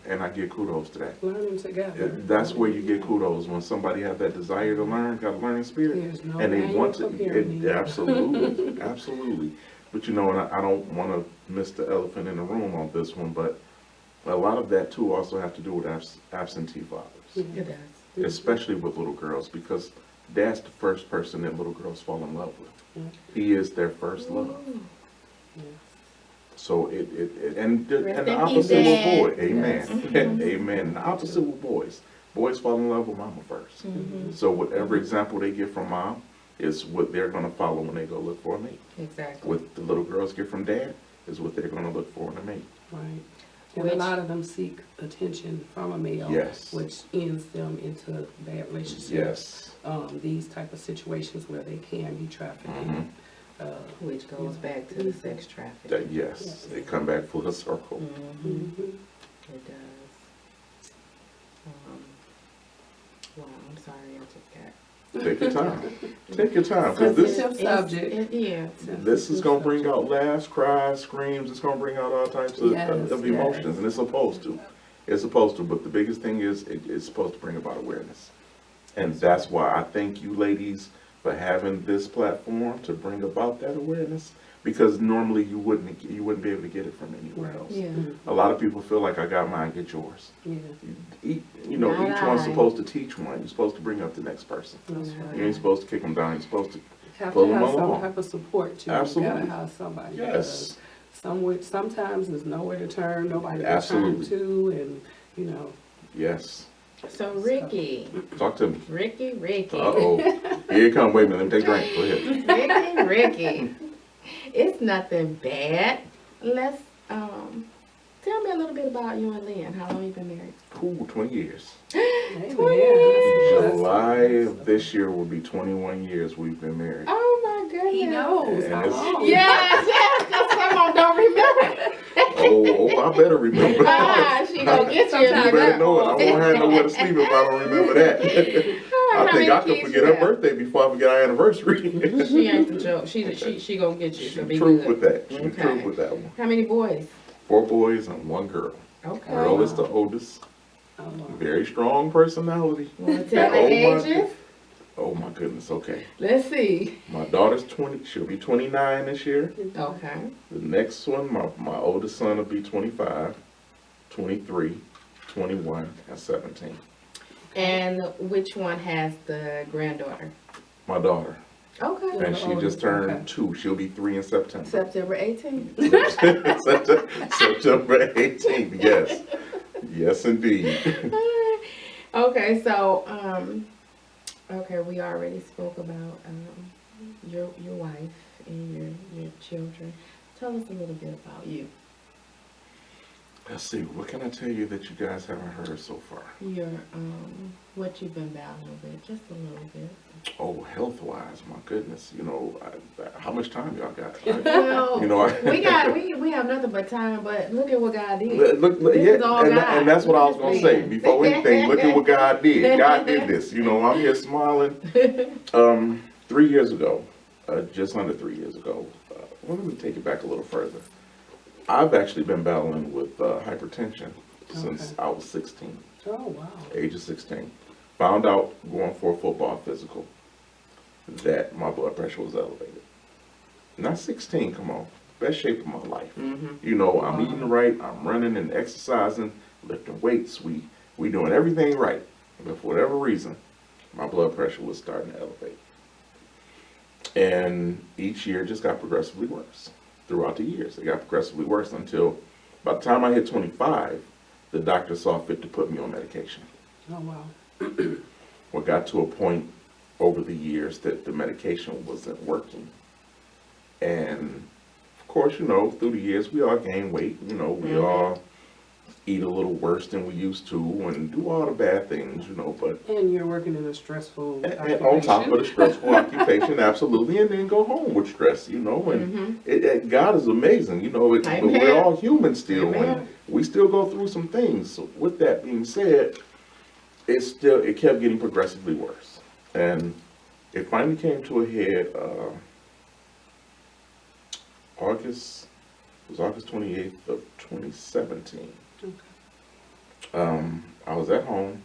Speaker 3: And I give kudos to that.
Speaker 2: Learning together.
Speaker 3: That's where you get kudos, when somebody have that desire to learn, got a learning spirit,
Speaker 2: There's no
Speaker 3: and they
Speaker 2: manual
Speaker 3: want
Speaker 2: for
Speaker 3: to.
Speaker 2: parenting.
Speaker 3: Absolutely, absolutely. But you know, and I don't want to miss the elephant in the room on this one, but a lot of that too also have to do with absentee fathers,
Speaker 1: It does.
Speaker 3: especially with little girls, because that's the first person that little girls fall in love with.
Speaker 2: Yeah.
Speaker 3: He is their first love.
Speaker 2: Yeah.
Speaker 3: So and the
Speaker 1: Rest in
Speaker 3: opposite
Speaker 1: peace,
Speaker 3: with
Speaker 1: Dad.
Speaker 3: boys. Amen. Amen. The opposite with boys. Boys fall in love with mama first. So whatever example they get from mom is what they're going to follow when they go look for a mate.
Speaker 1: Exactly.
Speaker 3: What the little girls get from dad is what they're going to look for in a mate.
Speaker 2: Right. And
Speaker 1: Which-
Speaker 2: a lot of them seek attention from a male,
Speaker 3: Yes.
Speaker 2: which ends them into bad relationships.
Speaker 3: Yes.
Speaker 2: These type of situations where they can be trafficking.
Speaker 1: Which goes back to the sex trafficking.
Speaker 3: Yes. They come back full circle.
Speaker 1: It does. Wow, I'm sorry, I just got.
Speaker 3: Take your time. Take your time, because
Speaker 2: It's
Speaker 3: this
Speaker 2: a subject.
Speaker 1: Yeah.
Speaker 3: this is going to bring out laughs, cries, screams. It's going to bring out all types of,
Speaker 2: Yes,
Speaker 3: of emotions, and it's supposed to. It's supposed to, but the biggest thing is it's supposed to bring about awareness. And that's why I thank you ladies for having this platform to bring about that awareness, because normally you wouldn't be able to get it from anywhere else.
Speaker 1: Yeah.
Speaker 3: A lot of people feel like I got mine, get yours.
Speaker 2: Yeah,
Speaker 3: Each
Speaker 1: Not
Speaker 3: one's
Speaker 1: I.
Speaker 3: supposed to teach one. You're supposed to bring up the next person.
Speaker 2: that's
Speaker 3: You
Speaker 2: right.
Speaker 3: ain't supposed to kick them down. You're supposed to.
Speaker 2: Have
Speaker 3: Pull
Speaker 2: to
Speaker 3: them
Speaker 2: have some
Speaker 3: along.
Speaker 2: type of support too.
Speaker 3: Absolutely.
Speaker 2: You gotta have somebody.
Speaker 3: Yes.
Speaker 2: Because sometimes there's nowhere to turn, nobody to
Speaker 3: Absolutely.
Speaker 2: turn to, and you know.
Speaker 3: Yes.
Speaker 1: So Ricky,
Speaker 3: Talk to me.
Speaker 1: Ricky,
Speaker 3: Uh-oh. Here it come. Wait a minute. Let me take a drink. Go ahead.
Speaker 1: Ricky. It's nothing bad. Let's tell me a little bit about you and Lynn. How long you been married?
Speaker 3: Cool. 20 years.
Speaker 2: Amen.
Speaker 3: July of this year will be 21 years we've been married.
Speaker 1: Oh my goodness.
Speaker 2: He knows.
Speaker 3: And
Speaker 2: How
Speaker 3: it's-
Speaker 2: long?
Speaker 1: Yes, because someone don't remember.
Speaker 3: Oh, I better remember.
Speaker 1: She gonna get you.
Speaker 3: You better know it. I won't have nowhere to sleep if I don't remember that. I think I could forget her birthday before I forget our anniversary.
Speaker 1: She ain't the joke. She gonna get you.
Speaker 3: She's
Speaker 1: So be
Speaker 3: true
Speaker 1: good.
Speaker 3: with that. She's
Speaker 1: Okay.
Speaker 3: true with that one.
Speaker 1: How many boys?
Speaker 3: 4 boys and 1 girl.
Speaker 1: Okay.
Speaker 3: Girl is the oldest.
Speaker 2: Oh, wow.
Speaker 3: Very strong personality.
Speaker 1: Wanna tell the
Speaker 3: Oh, my
Speaker 1: ages?
Speaker 3: Oh my goodness, okay.
Speaker 1: Let's see.
Speaker 3: My daughter's 20, she'll be 29 this year.
Speaker 1: Okay.
Speaker 3: The next one, my oldest son will be 25, 23, 21, and 17.
Speaker 1: And which one has the granddaughter?
Speaker 3: My daughter,
Speaker 1: Okay.
Speaker 3: and she just turned 2. She'll be 3 in September.
Speaker 1: September 18th.
Speaker 3: September 18th, yes. Yes, indeed.
Speaker 1: Okay, so okay, we already spoke about your wife and your children. Tell us a little bit about you.
Speaker 3: Let's see, what can I tell you that you guys haven't heard so far?
Speaker 1: Your what you've been battling with, just a little bit.
Speaker 3: Oh, health-wise, my goodness, how much time y'all got?
Speaker 1: Well,
Speaker 3: You know, I-
Speaker 1: we have nothing but time, but look at what God did.
Speaker 3: Look,
Speaker 1: This
Speaker 3: yeah,
Speaker 1: is all
Speaker 3: and,
Speaker 1: God.
Speaker 3: and that's what I was gonna say.
Speaker 1: Man.
Speaker 3: Before anything, look at what God did. God did this. I'm here smiling. 3 years ago, just under 3 years ago. Well, let me take it back a little further. I've actually been battling with hypertension since I was 16,
Speaker 2: Oh, wow.
Speaker 3: age of 16. Found out going for a football physical that my blood pressure was elevated. Not 16, come on. Best shape of my life. I'm eating right, I'm running and exercising, lifting weights, we doing everything right. But for whatever reason, my blood pressure was starting to elevate. And each year just got progressively worse. Throughout the years, it got progressively worse until by the time I hit 25, the doctor saw fit to put me on medication.
Speaker 2: Oh, wow.
Speaker 3: Well, got to a point over the years that the medication wasn't working. And of course, through the years, we all gain weight. We all eat a little worse than we used to and do all the bad things, but
Speaker 2: And you're working in a stressful
Speaker 3: and on top of the stressful occupation, absolutely, and then go home with stress, and God is amazing, but we're all human still, and we still go through some things. So with that being said, it kept getting progressively worse, and it finally came to a head. August 28th of 2017.
Speaker 2: Okay.
Speaker 3: I was at home,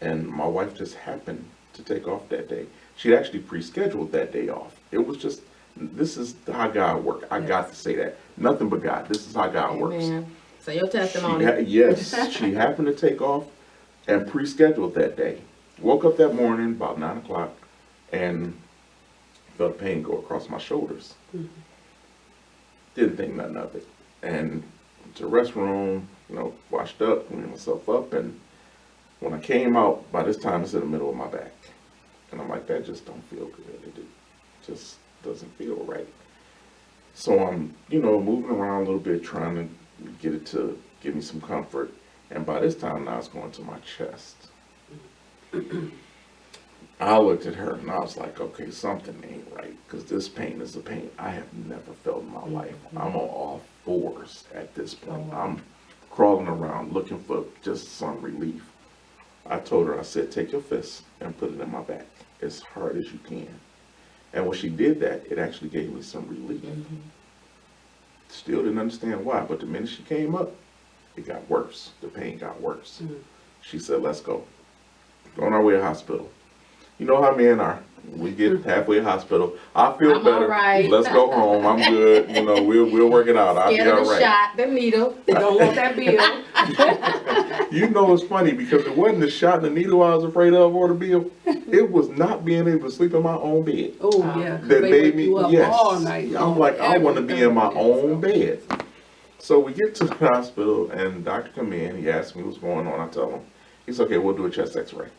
Speaker 3: and my wife just happened to take off that day. She'd actually pre-scheduled that day off. It was just, this is how God works. I got to say that. Nothing but God. This is how God works.
Speaker 1: Amen. So your testimony.
Speaker 3: Yes, she happened to take off and pre-scheduled that day. Woke up that morning about 9 o'clock and felt pain go across my shoulders.
Speaker 2: Mhm.
Speaker 3: Didn't think nothing of it. And went to the restroom, washed up, cleaned myself up, and when I came out, by this time it's in the middle of my back. And I'm like, that just don't feel good. It just doesn't feel right. So I'm, moving around a little bit, trying to get it to give me some comfort. And by this time now it's going to my chest. I looked at her and I was like, okay, something ain't right, because this pain is a pain I have never felt in my life. I'm on all fours at this point. I'm crawling around looking for just some relief. I told her, I said, take your fist and put it in my back as hard as you can. And when she did that, it actually gave me some relief. Still didn't understand why, but the minute she came up, it got worse. The pain got worse. She said, let's go. Go on our way to the hospital. You know how men are. We get halfway to the hospital. I feel
Speaker 1: I'm
Speaker 3: better.
Speaker 1: all right.
Speaker 3: Let's go home. I'm good. We'll work it out. I'll be
Speaker 1: Scared of
Speaker 3: all
Speaker 1: the
Speaker 3: right.
Speaker 1: shot, the needle.
Speaker 2: Don't want that bill.
Speaker 3: It's funny because it wasn't the shot and the needle I was afraid of or the bill. It was not being able to sleep in my own bed.
Speaker 2: Oh, yeah. 'Cause
Speaker 3: That
Speaker 2: they
Speaker 3: made
Speaker 2: wake
Speaker 3: me,
Speaker 2: you up
Speaker 3: yes.
Speaker 2: all night
Speaker 3: I'm
Speaker 2: long,
Speaker 3: like, I want to be in my
Speaker 2: every
Speaker 3: own
Speaker 2: minute.
Speaker 3: bed. So we get to the hospital and the doctor come in. He asked me what's going on. I tell him. He's okay, we'll do a chest x-ray.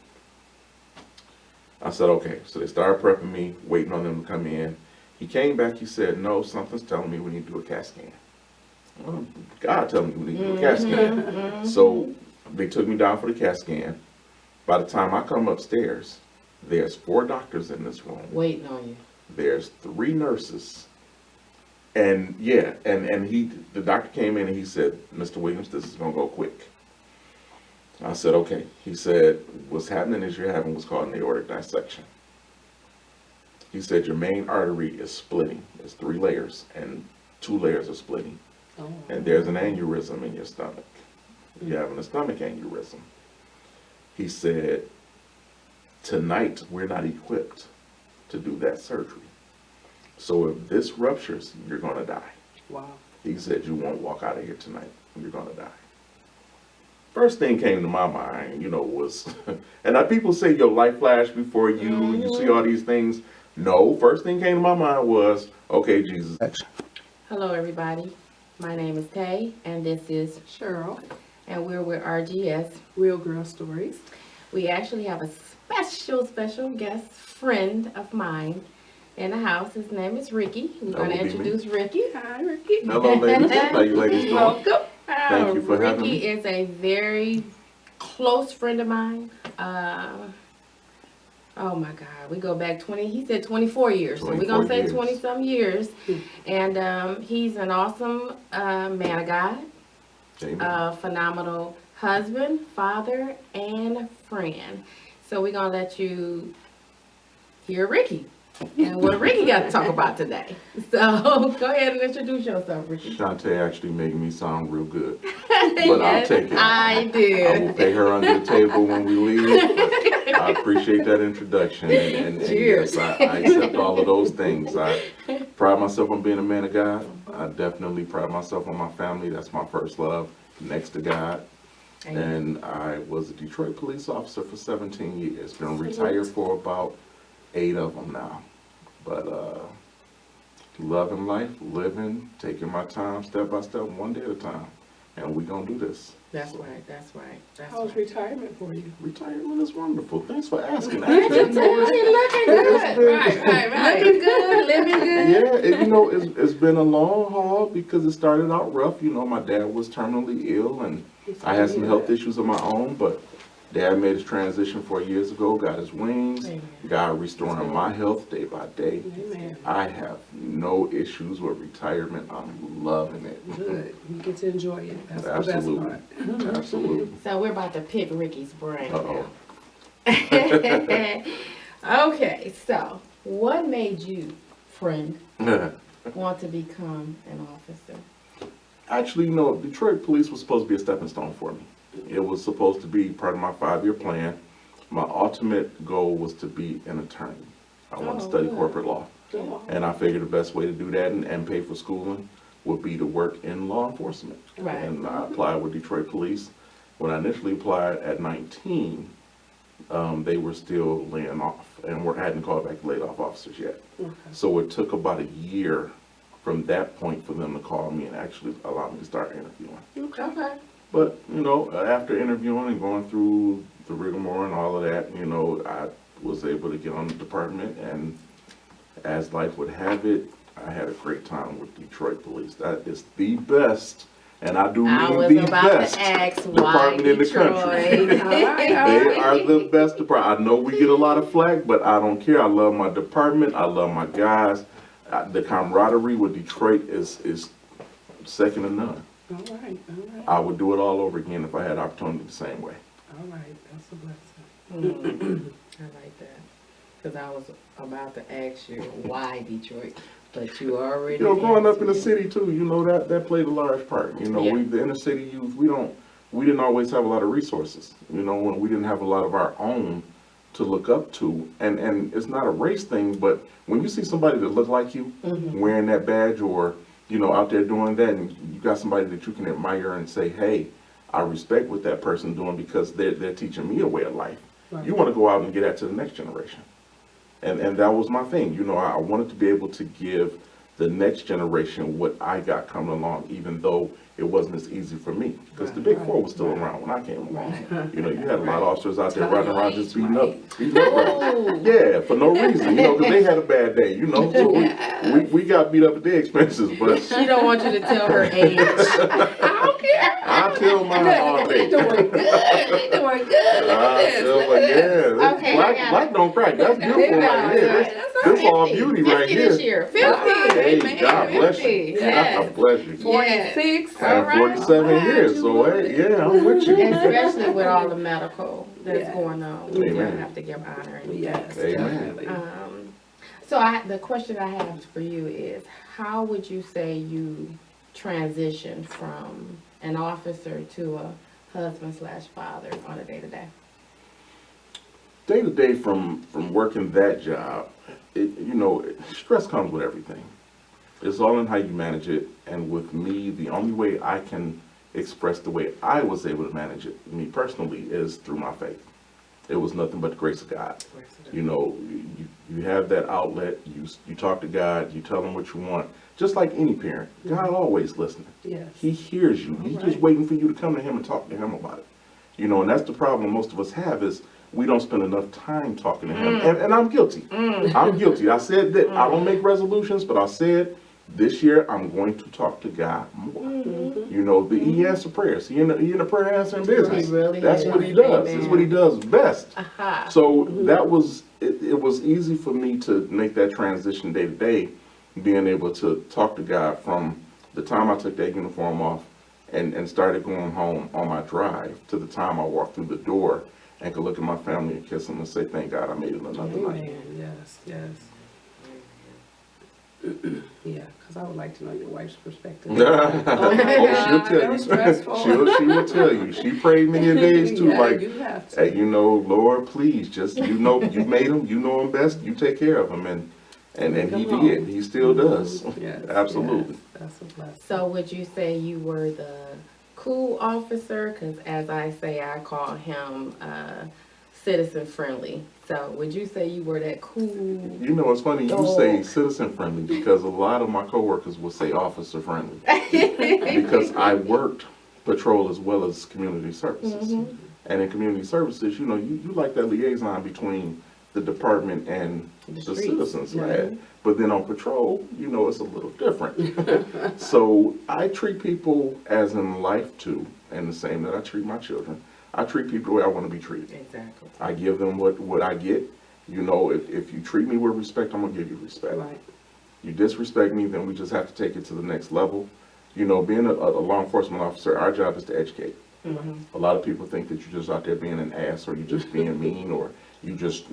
Speaker 3: I said, okay. So they started prepping me, waiting on them to come in. He came back, he said, no, something's telling me we need to do a CAT scan. Well, God telling me we need to do a CAT scan. So they took me down for the CAT scan. By the time I come upstairs, there's 4 doctors in this room.
Speaker 1: Waiting on you.
Speaker 3: There's 3 nurses. And yeah, and the doctor came in and he said, Mr. Williams, this is gonna go quick. I said, okay. He said, what's happening is you're having what's called an aortic dissection. He said, your main artery is splitting. It's 3 layers, and 2 layers are splitting.
Speaker 2: Oh.
Speaker 3: And there's an aneurysm in your stomach. You're having a stomach aneurysm. He said, tonight we're not equipped to do that surgery. So if this ruptures, you're gonna die.
Speaker 2: Wow.
Speaker 3: He said, you won't walk out of here tonight. You're gonna die. First thing came to my mind, was, and people say your life flashed before you, you see all these things. No, first thing came to my mind was, okay, Jesus.
Speaker 1: Hello, everybody. My name is Tay, and this is
Speaker 2: Cheryl,
Speaker 1: and we're with RGS.
Speaker 2: Real Girl Stories.
Speaker 1: We actually have a special guest friend of mine in the house. His name is Ricky. We're
Speaker 3: That
Speaker 1: going to
Speaker 3: would be me.
Speaker 1: introduce Ricky.
Speaker 2: Hi, Ricky.
Speaker 3: Hello, ladies. How you ladies doing?
Speaker 1: Welcome.
Speaker 3: Thank you for having
Speaker 1: Ricky
Speaker 3: me.
Speaker 1: is a very close friend of mine. Oh my God, we go back 24 years. So we're going to
Speaker 3: 24
Speaker 1: say
Speaker 3: years.
Speaker 1: 20 some years. And he's an awesome man of God,
Speaker 3: Amen.
Speaker 1: phenomenal husband, father, and friend. So we're going to let you hear Ricky and what Ricky got to talk about today. So go ahead and introduce yourself, Ricky.
Speaker 3: Shantae actually making me sound real good, but I'll take it.
Speaker 1: I
Speaker 3: I will
Speaker 1: did.
Speaker 3: pay her under the table when we leave. But I appreciate that introduction, and
Speaker 1: Cheers.
Speaker 3: yes, I accept all of those things. I pride myself on being a man of God. I definitely pride myself on my family. That's my first love, next to God. And I was a Detroit police officer for 17 years. Been retired for about 8 of them now. But loving life, living, taking my time step by step, one day at a time. And we gonna do this.
Speaker 1: That's right, that's right, that's
Speaker 2: How's
Speaker 1: right.
Speaker 2: retirement for you?
Speaker 3: Retirement is wonderful. Thanks for asking.
Speaker 1: Looking good,
Speaker 2: Right.
Speaker 1: looking good, living good.
Speaker 3: Yeah, it's been a long haul because it started out rough. My dad was terminally ill and I had some health issues of my own, but Dad made his transition 4 years ago, got his wings,
Speaker 1: Amen.
Speaker 3: God restoring my health day by day.
Speaker 2: Amen.
Speaker 3: I have no issues with retirement. I'm loving it.
Speaker 2: Good. You get to enjoy it. That's
Speaker 3: Absolutely.
Speaker 2: the best part.
Speaker 3: Absolutely.
Speaker 1: So we're about to pick Ricky's brain
Speaker 3: Uh-oh.
Speaker 1: now. Okay, so what made you, friend, want to become an officer?
Speaker 3: Actually, Detroit police was supposed to be a stepping stone for me. It was supposed to be part of my 5-year plan. My ultimate goal was to be an attorney. I wanted to
Speaker 2: Oh,
Speaker 3: study
Speaker 2: good.
Speaker 3: corporate law.
Speaker 2: Oh,
Speaker 3: And I figured the best way to do that and pay for schooling would be to work in law enforcement.
Speaker 1: Right.
Speaker 3: And I applied with Detroit Police. When I initially applied at 19, they were still laying off and hadn't called back laid off officers yet.
Speaker 2: okay.
Speaker 3: So it took about a year from that point for them to call me and actually allow me to start interviewing.
Speaker 1: Okay.
Speaker 3: But, you know, after interviewing and going through the rigmarole and all of that, you know, I was able to get on the department, and as life would have it, I had a great time with Detroit Police. That is the best, and I do
Speaker 1: I
Speaker 3: mean
Speaker 1: was
Speaker 3: the
Speaker 1: about
Speaker 3: best
Speaker 1: to ask why
Speaker 3: department in the country.
Speaker 1: Detroit.
Speaker 2: All right, all
Speaker 3: They
Speaker 2: right.
Speaker 3: are the best department. I know we get a lot of flack, but I don't care. I love my department. I love my guys. The camaraderie with Detroit is second to none.
Speaker 2: All right, all right,
Speaker 3: I would do it all over again if I had opportunity the same way.
Speaker 2: all right, that's a blessing.
Speaker 1: I like that. Because I was about to ask you why Detroit, but you already.
Speaker 3: You know, growing up in the
Speaker 1: answered it.
Speaker 3: city too, you know, that played a large part. You know,
Speaker 1: Yeah.
Speaker 3: the inner city youth, we didn't always have a lot of resources. You know, when we didn't have a lot of our own to look up to, and it's not a race thing, but when you see somebody that look like you wearing that badge, or you know, out there doing that, and you got somebody that you can admire and say, hey, I respect what that person doing because they're teaching me a way of life.
Speaker 2: Right.
Speaker 3: You want to go out and get that to the next generation. And that was my thing. You know, I wanted to be able to give the next generation what I got coming along, even though it wasn't as easy for me. Because the Big Four was still around when I came along. You know, you had a lot of officers out there running around just beating up.
Speaker 1: Oh.
Speaker 3: Yeah, for no reason, you know, because they had a bad day, you know. So we got beat up at their expenses, but
Speaker 1: She don't want you to tell her age. I don't care.
Speaker 3: I tell my all day.
Speaker 2: Doing good, we doing good.
Speaker 3: I tell my, yeah,
Speaker 1: Okay, I
Speaker 3: black,
Speaker 1: got
Speaker 3: black don't crack. That's beautiful right here. This all beauty
Speaker 1: 50
Speaker 3: right
Speaker 1: this
Speaker 3: here.
Speaker 1: year. 50.
Speaker 3: Hey,
Speaker 2: Amen.
Speaker 3: God bless you.
Speaker 1: 50, yes.
Speaker 3: God bless you.
Speaker 2: 46.
Speaker 1: All
Speaker 3: And
Speaker 1: right.
Speaker 3: 47
Speaker 2: All right,
Speaker 3: years,
Speaker 2: you
Speaker 3: so
Speaker 2: love
Speaker 3: hey,
Speaker 2: it.
Speaker 3: yeah, I'm with you.
Speaker 1: Especially with all the medical that's
Speaker 2: Yeah.
Speaker 1: going on. We do
Speaker 3: Amen.
Speaker 1: have to give honor and
Speaker 2: Yes,
Speaker 3: Amen.
Speaker 2: definitely.
Speaker 1: So the question I have for you is, how would you say you transitioned from an officer to a husband/father on a day-to-day?
Speaker 3: Day to day from working that job, you know, stress comes with everything. It's all in how you manage it. And with me, the only way I can express the way I was able to manage it, me personally, is through my faith. It was nothing but the grace of God. You know, you have that outlet, you talk to God, you tell him what you want. Just like any parent, God always listening.
Speaker 2: Yes.
Speaker 3: He hears you. He's just
Speaker 2: Right.
Speaker 3: waiting for you to come to him and talk to him about it. You know, and that's the problem most of us have, is we don't spend enough time talking to him. And I'm guilty. I'm guilty. I said that I don't make resolutions, but I said this year I'm going to talk to God more. You know, he answers prayers. He in the prayer answering business.
Speaker 1: He really
Speaker 3: That's
Speaker 1: is.
Speaker 3: what he does.
Speaker 1: Amen.
Speaker 3: It's what he does best.
Speaker 1: Aha.
Speaker 3: So that was, it was easy for me to make that transition day to day, being able to talk to God from the time I took that uniform off and started going home on my drive to the time I walked through the door and could look at my family and kiss them and say, thank God I made it another night.
Speaker 2: Amen. Yes, yes. Yeah, because I would like to know your wife's perspective.
Speaker 3: Oh, she'll tell
Speaker 2: That was stressful.
Speaker 3: you. She will tell you. She prayed many a days too,
Speaker 2: Yeah,
Speaker 3: like,
Speaker 2: you have to.
Speaker 3: hey, you know, Lord, please, just, you know, you made him, you know him best, you take care of him. And he
Speaker 2: Come on.
Speaker 3: did. He still does.
Speaker 2: Yes,
Speaker 3: Absolutely.
Speaker 2: yes, that's a blessing.
Speaker 1: So would you say you were the cool officer? Because as I say, I call him citizen friendly. So would you say you were that cool?
Speaker 3: You know, it's funny you say citizen friendly because a lot of my coworkers will say officer friendly because I worked patrol as well as community services. And in community services, you know, you like that liaison between the department and the
Speaker 1: streets,
Speaker 3: citizens,
Speaker 1: right.
Speaker 3: right? But then on patrol, you know, it's a little different. So I treat people as in life too, and the same that I treat my children. I treat people the way I want to be treated.
Speaker 1: Exactly.
Speaker 3: I give them what I get. You know, if you treat me with respect, I'm gonna give you respect.
Speaker 2: Right.
Speaker 3: You disrespect me, then we just have to take it to the next level. You know, being a law enforcement officer, our job is to educate. A lot of people think that you're just out there being an ass, or you're just being mean, or you just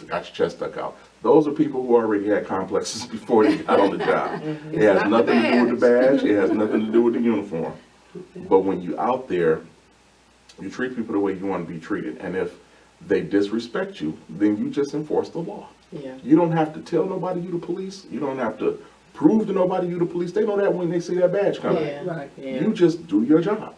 Speaker 3: got your chest stuck out. Those are people who already had complexes before they got on the job. It has nothing to do with the badge. It has nothing to do with the uniform. But when you're out there, You treat people the way you want to be treated. And if they disrespect you, then you just enforce the law.
Speaker 1: Yeah.
Speaker 3: You don't have to tell nobody you the police. You don't have to prove to nobody you the police. They know that when they see that badge coming.
Speaker 1: Yeah.
Speaker 2: Right.
Speaker 1: Yeah.
Speaker 3: You just do your job.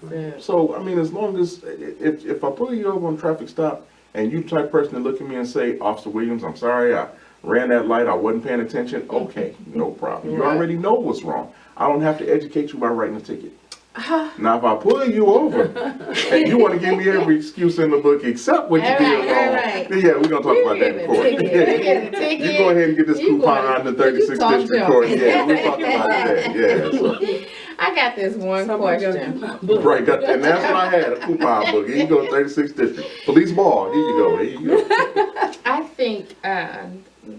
Speaker 1: That's it.
Speaker 3: So, I mean, as long as, if I pull you over on a traffic stop and you the type of person to look at me and say, Officer Williams, I'm sorry, I ran that light, I wasn't paying attention, okay, no problem. You
Speaker 2: Right.
Speaker 3: already know what's wrong. I don't have to educate you by writing a ticket. Now, if I pull you over and you want to give me every excuse in the book except what you
Speaker 1: All
Speaker 3: did
Speaker 1: right, all
Speaker 3: wrong,
Speaker 1: right.
Speaker 3: then yeah, we're going to talk about that in court.
Speaker 1: We're getting a ticket.
Speaker 3: You go ahead and get this
Speaker 1: You
Speaker 3: coupon
Speaker 1: going-
Speaker 3: on the
Speaker 1: you
Speaker 3: 36th
Speaker 1: talk
Speaker 3: District
Speaker 1: junk.
Speaker 3: Court. Yeah, we're talking about that. Yeah, so.
Speaker 1: I got this one
Speaker 2: Somebody got a
Speaker 1: question.
Speaker 2: coupon book.
Speaker 3: Right, and that's what I had, a coupon book. Here you go, 36th District. Police ball, here you go, here you go.
Speaker 1: I think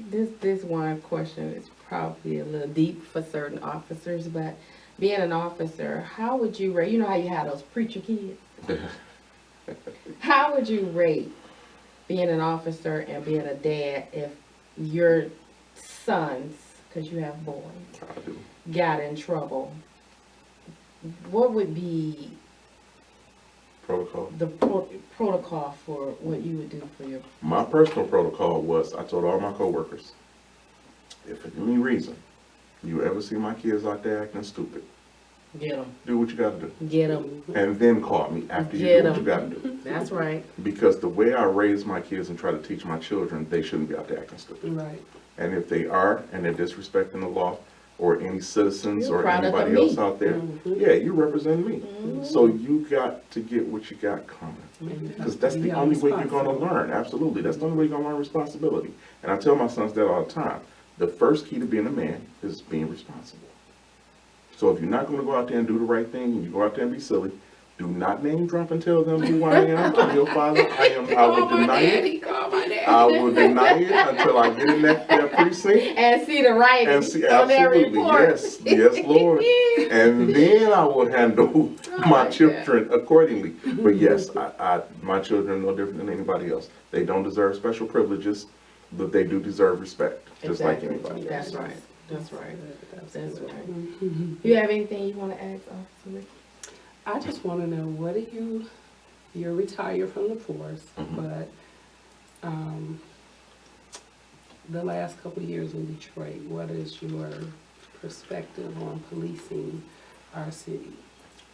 Speaker 1: this one question is probably a little deep for certain officers, but being an officer, how would you rate? You know how you have those preacher kids. How would you rate being an officer and being a dad if your sons, because you have boys,
Speaker 3: I do.
Speaker 1: got in trouble? What would be
Speaker 3: Protocol.
Speaker 1: the protocol for what you would do for your?
Speaker 3: My personal protocol was, I told all my coworkers, if for any reason you ever see my kids out there acting stupid,
Speaker 1: Get them.
Speaker 3: do what you gotta do.
Speaker 1: Get them.
Speaker 3: And then call me after you
Speaker 1: Get
Speaker 3: do what
Speaker 1: 'em.
Speaker 3: you gotta do.
Speaker 1: That's right.
Speaker 3: Because the way I raise my kids and try to teach my children, they shouldn't be out there acting stupid.
Speaker 2: Right.
Speaker 3: And if they are, and they're disrespecting the law, or any citizens
Speaker 1: You're
Speaker 3: or
Speaker 1: a product of
Speaker 3: anybody
Speaker 1: me.
Speaker 3: else out there,
Speaker 2: Mhm.
Speaker 3: yeah, you represent me. So you got to get what you got coming.
Speaker 2: And you have
Speaker 3: Because
Speaker 2: to
Speaker 3: that's
Speaker 2: be
Speaker 3: the only way you're gonna
Speaker 2: responsible.
Speaker 3: learn, absolutely. That's the only way you're gonna learn responsibility. And I tell my sons that all the time. The first key to being a man is being responsible. So if you're not gonna go out there and do the right thing, and you go out there and be silly, do not name drop and tell them who I am. I'm your father. I will deny it.
Speaker 2: Call my daddy.
Speaker 3: I will deny it until I get in that precinct
Speaker 1: And see the writing
Speaker 3: and see,
Speaker 1: on their
Speaker 3: absolutely,
Speaker 1: report.
Speaker 3: yes, Lord. And then I will handle my
Speaker 1: like
Speaker 3: children accordingly. But yes, my children are no different than anybody else. They don't deserve special privileges, but they do deserve respect, just like
Speaker 1: Exactly.
Speaker 3: anybody else.
Speaker 1: That's right. That's right. That's
Speaker 2: good.
Speaker 1: right. You have anything you want to ask, Officer Rick?
Speaker 2: I just want to know, what do you're retired from the force,
Speaker 3: Mhm.
Speaker 2: but the last couple of years in Detroit, what is your perspective on policing our city?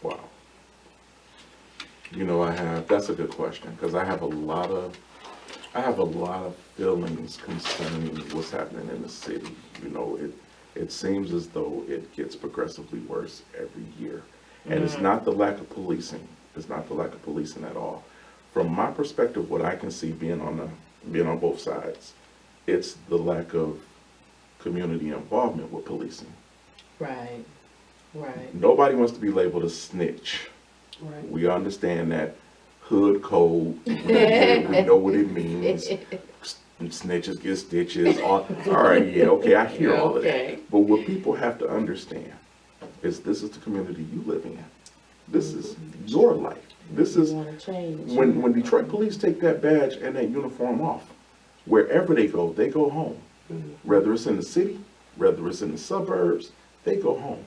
Speaker 3: Wow. You know, that's a good question, because I have a lot of feelings concerning what's happening in the city. You know, it seems as though it gets progressively worse every year. And it's not the lack of policing. It's not the lack of policing at all. From my perspective, what I can see being on both sides, it's the lack of community involvement with policing.
Speaker 1: Right. Right.
Speaker 3: Nobody wants to be labeled a snitch.
Speaker 2: Right.
Speaker 3: We understand that hood code. We know what it means. Snitches get stitches. All right, yeah, okay, I hear all of
Speaker 1: Okay.
Speaker 3: that. But what people have to understand is this is the community you live in. This is your life. This is
Speaker 1: You want to change.
Speaker 3: when Detroit police take that badge and that uniform off, wherever they go home. Whether it's in the city, whether it's in the suburbs, they go home.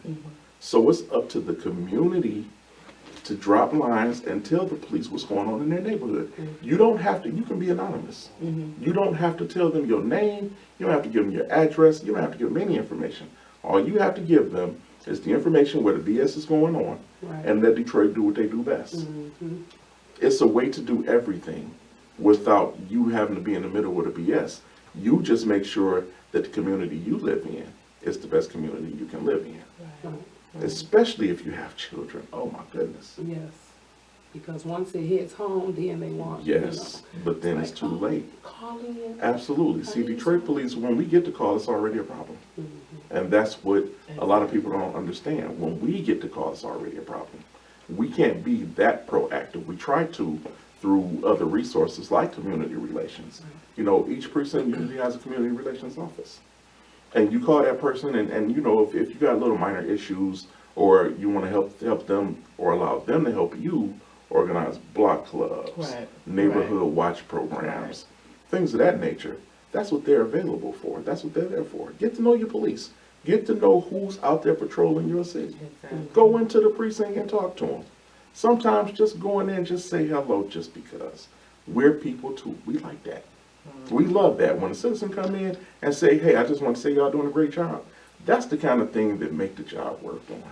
Speaker 3: So it's up to the community to drop lines and tell the police what's going on in their neighborhood. You don't have to, you can be anonymous. You don't have to tell them your name, you don't have to give them your address, you don't have to give them any information. All you have to give them is the information where the BS is going on,
Speaker 2: Right.
Speaker 3: and let Detroit do what they do best. It's a way to do everything without you having to be in the middle with the BS. You just make sure that the community you live in is the best community you can live in.
Speaker 2: Right.
Speaker 3: Especially if you have children. Oh my goodness.
Speaker 2: Yes. Because once it hits home, then they want,
Speaker 3: Yes, but then it's
Speaker 2: like,
Speaker 3: too
Speaker 2: oh,
Speaker 3: late.
Speaker 2: calling in.
Speaker 3: Absolutely. See, Detroit police, when we get the call, it's already a problem. And that's what a lot of people don't understand. When we get the call, it's already a problem. We can't be that proactive. We try to through other resources like community relations. You know, each precinct usually has a community relations office. And you call that person and you know, if you got little minor issues or you want to help them or allow them to help you organize block clubs,
Speaker 1: Right.
Speaker 3: neighborhood watch programs, things of that nature. That's what they're available for. That's what they're there for. Get to know your police. Get to know who's out there patrolling your city.
Speaker 1: Exactly.
Speaker 3: Go into the precinct and talk to them. sometimes just go in there and just say hello just because. We're people too. We like that. We love that. When a citizen come in and say, hey, I just want to say y'all doing a great job. That's the kind of thing that make the job worth doing.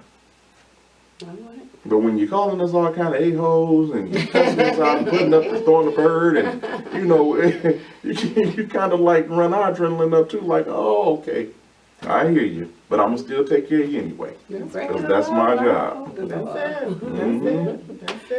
Speaker 3: But when you're calling us all kind of a-holes and you cussing us out and putting up, throwing a bird and, you know, you kind of like run our adrenaline up too, like, oh, okay, I hear you, but I'm going to still take care of you anyway. Because that's my job.
Speaker 1: That's it.
Speaker 3: Mhm.
Speaker 1: That's it.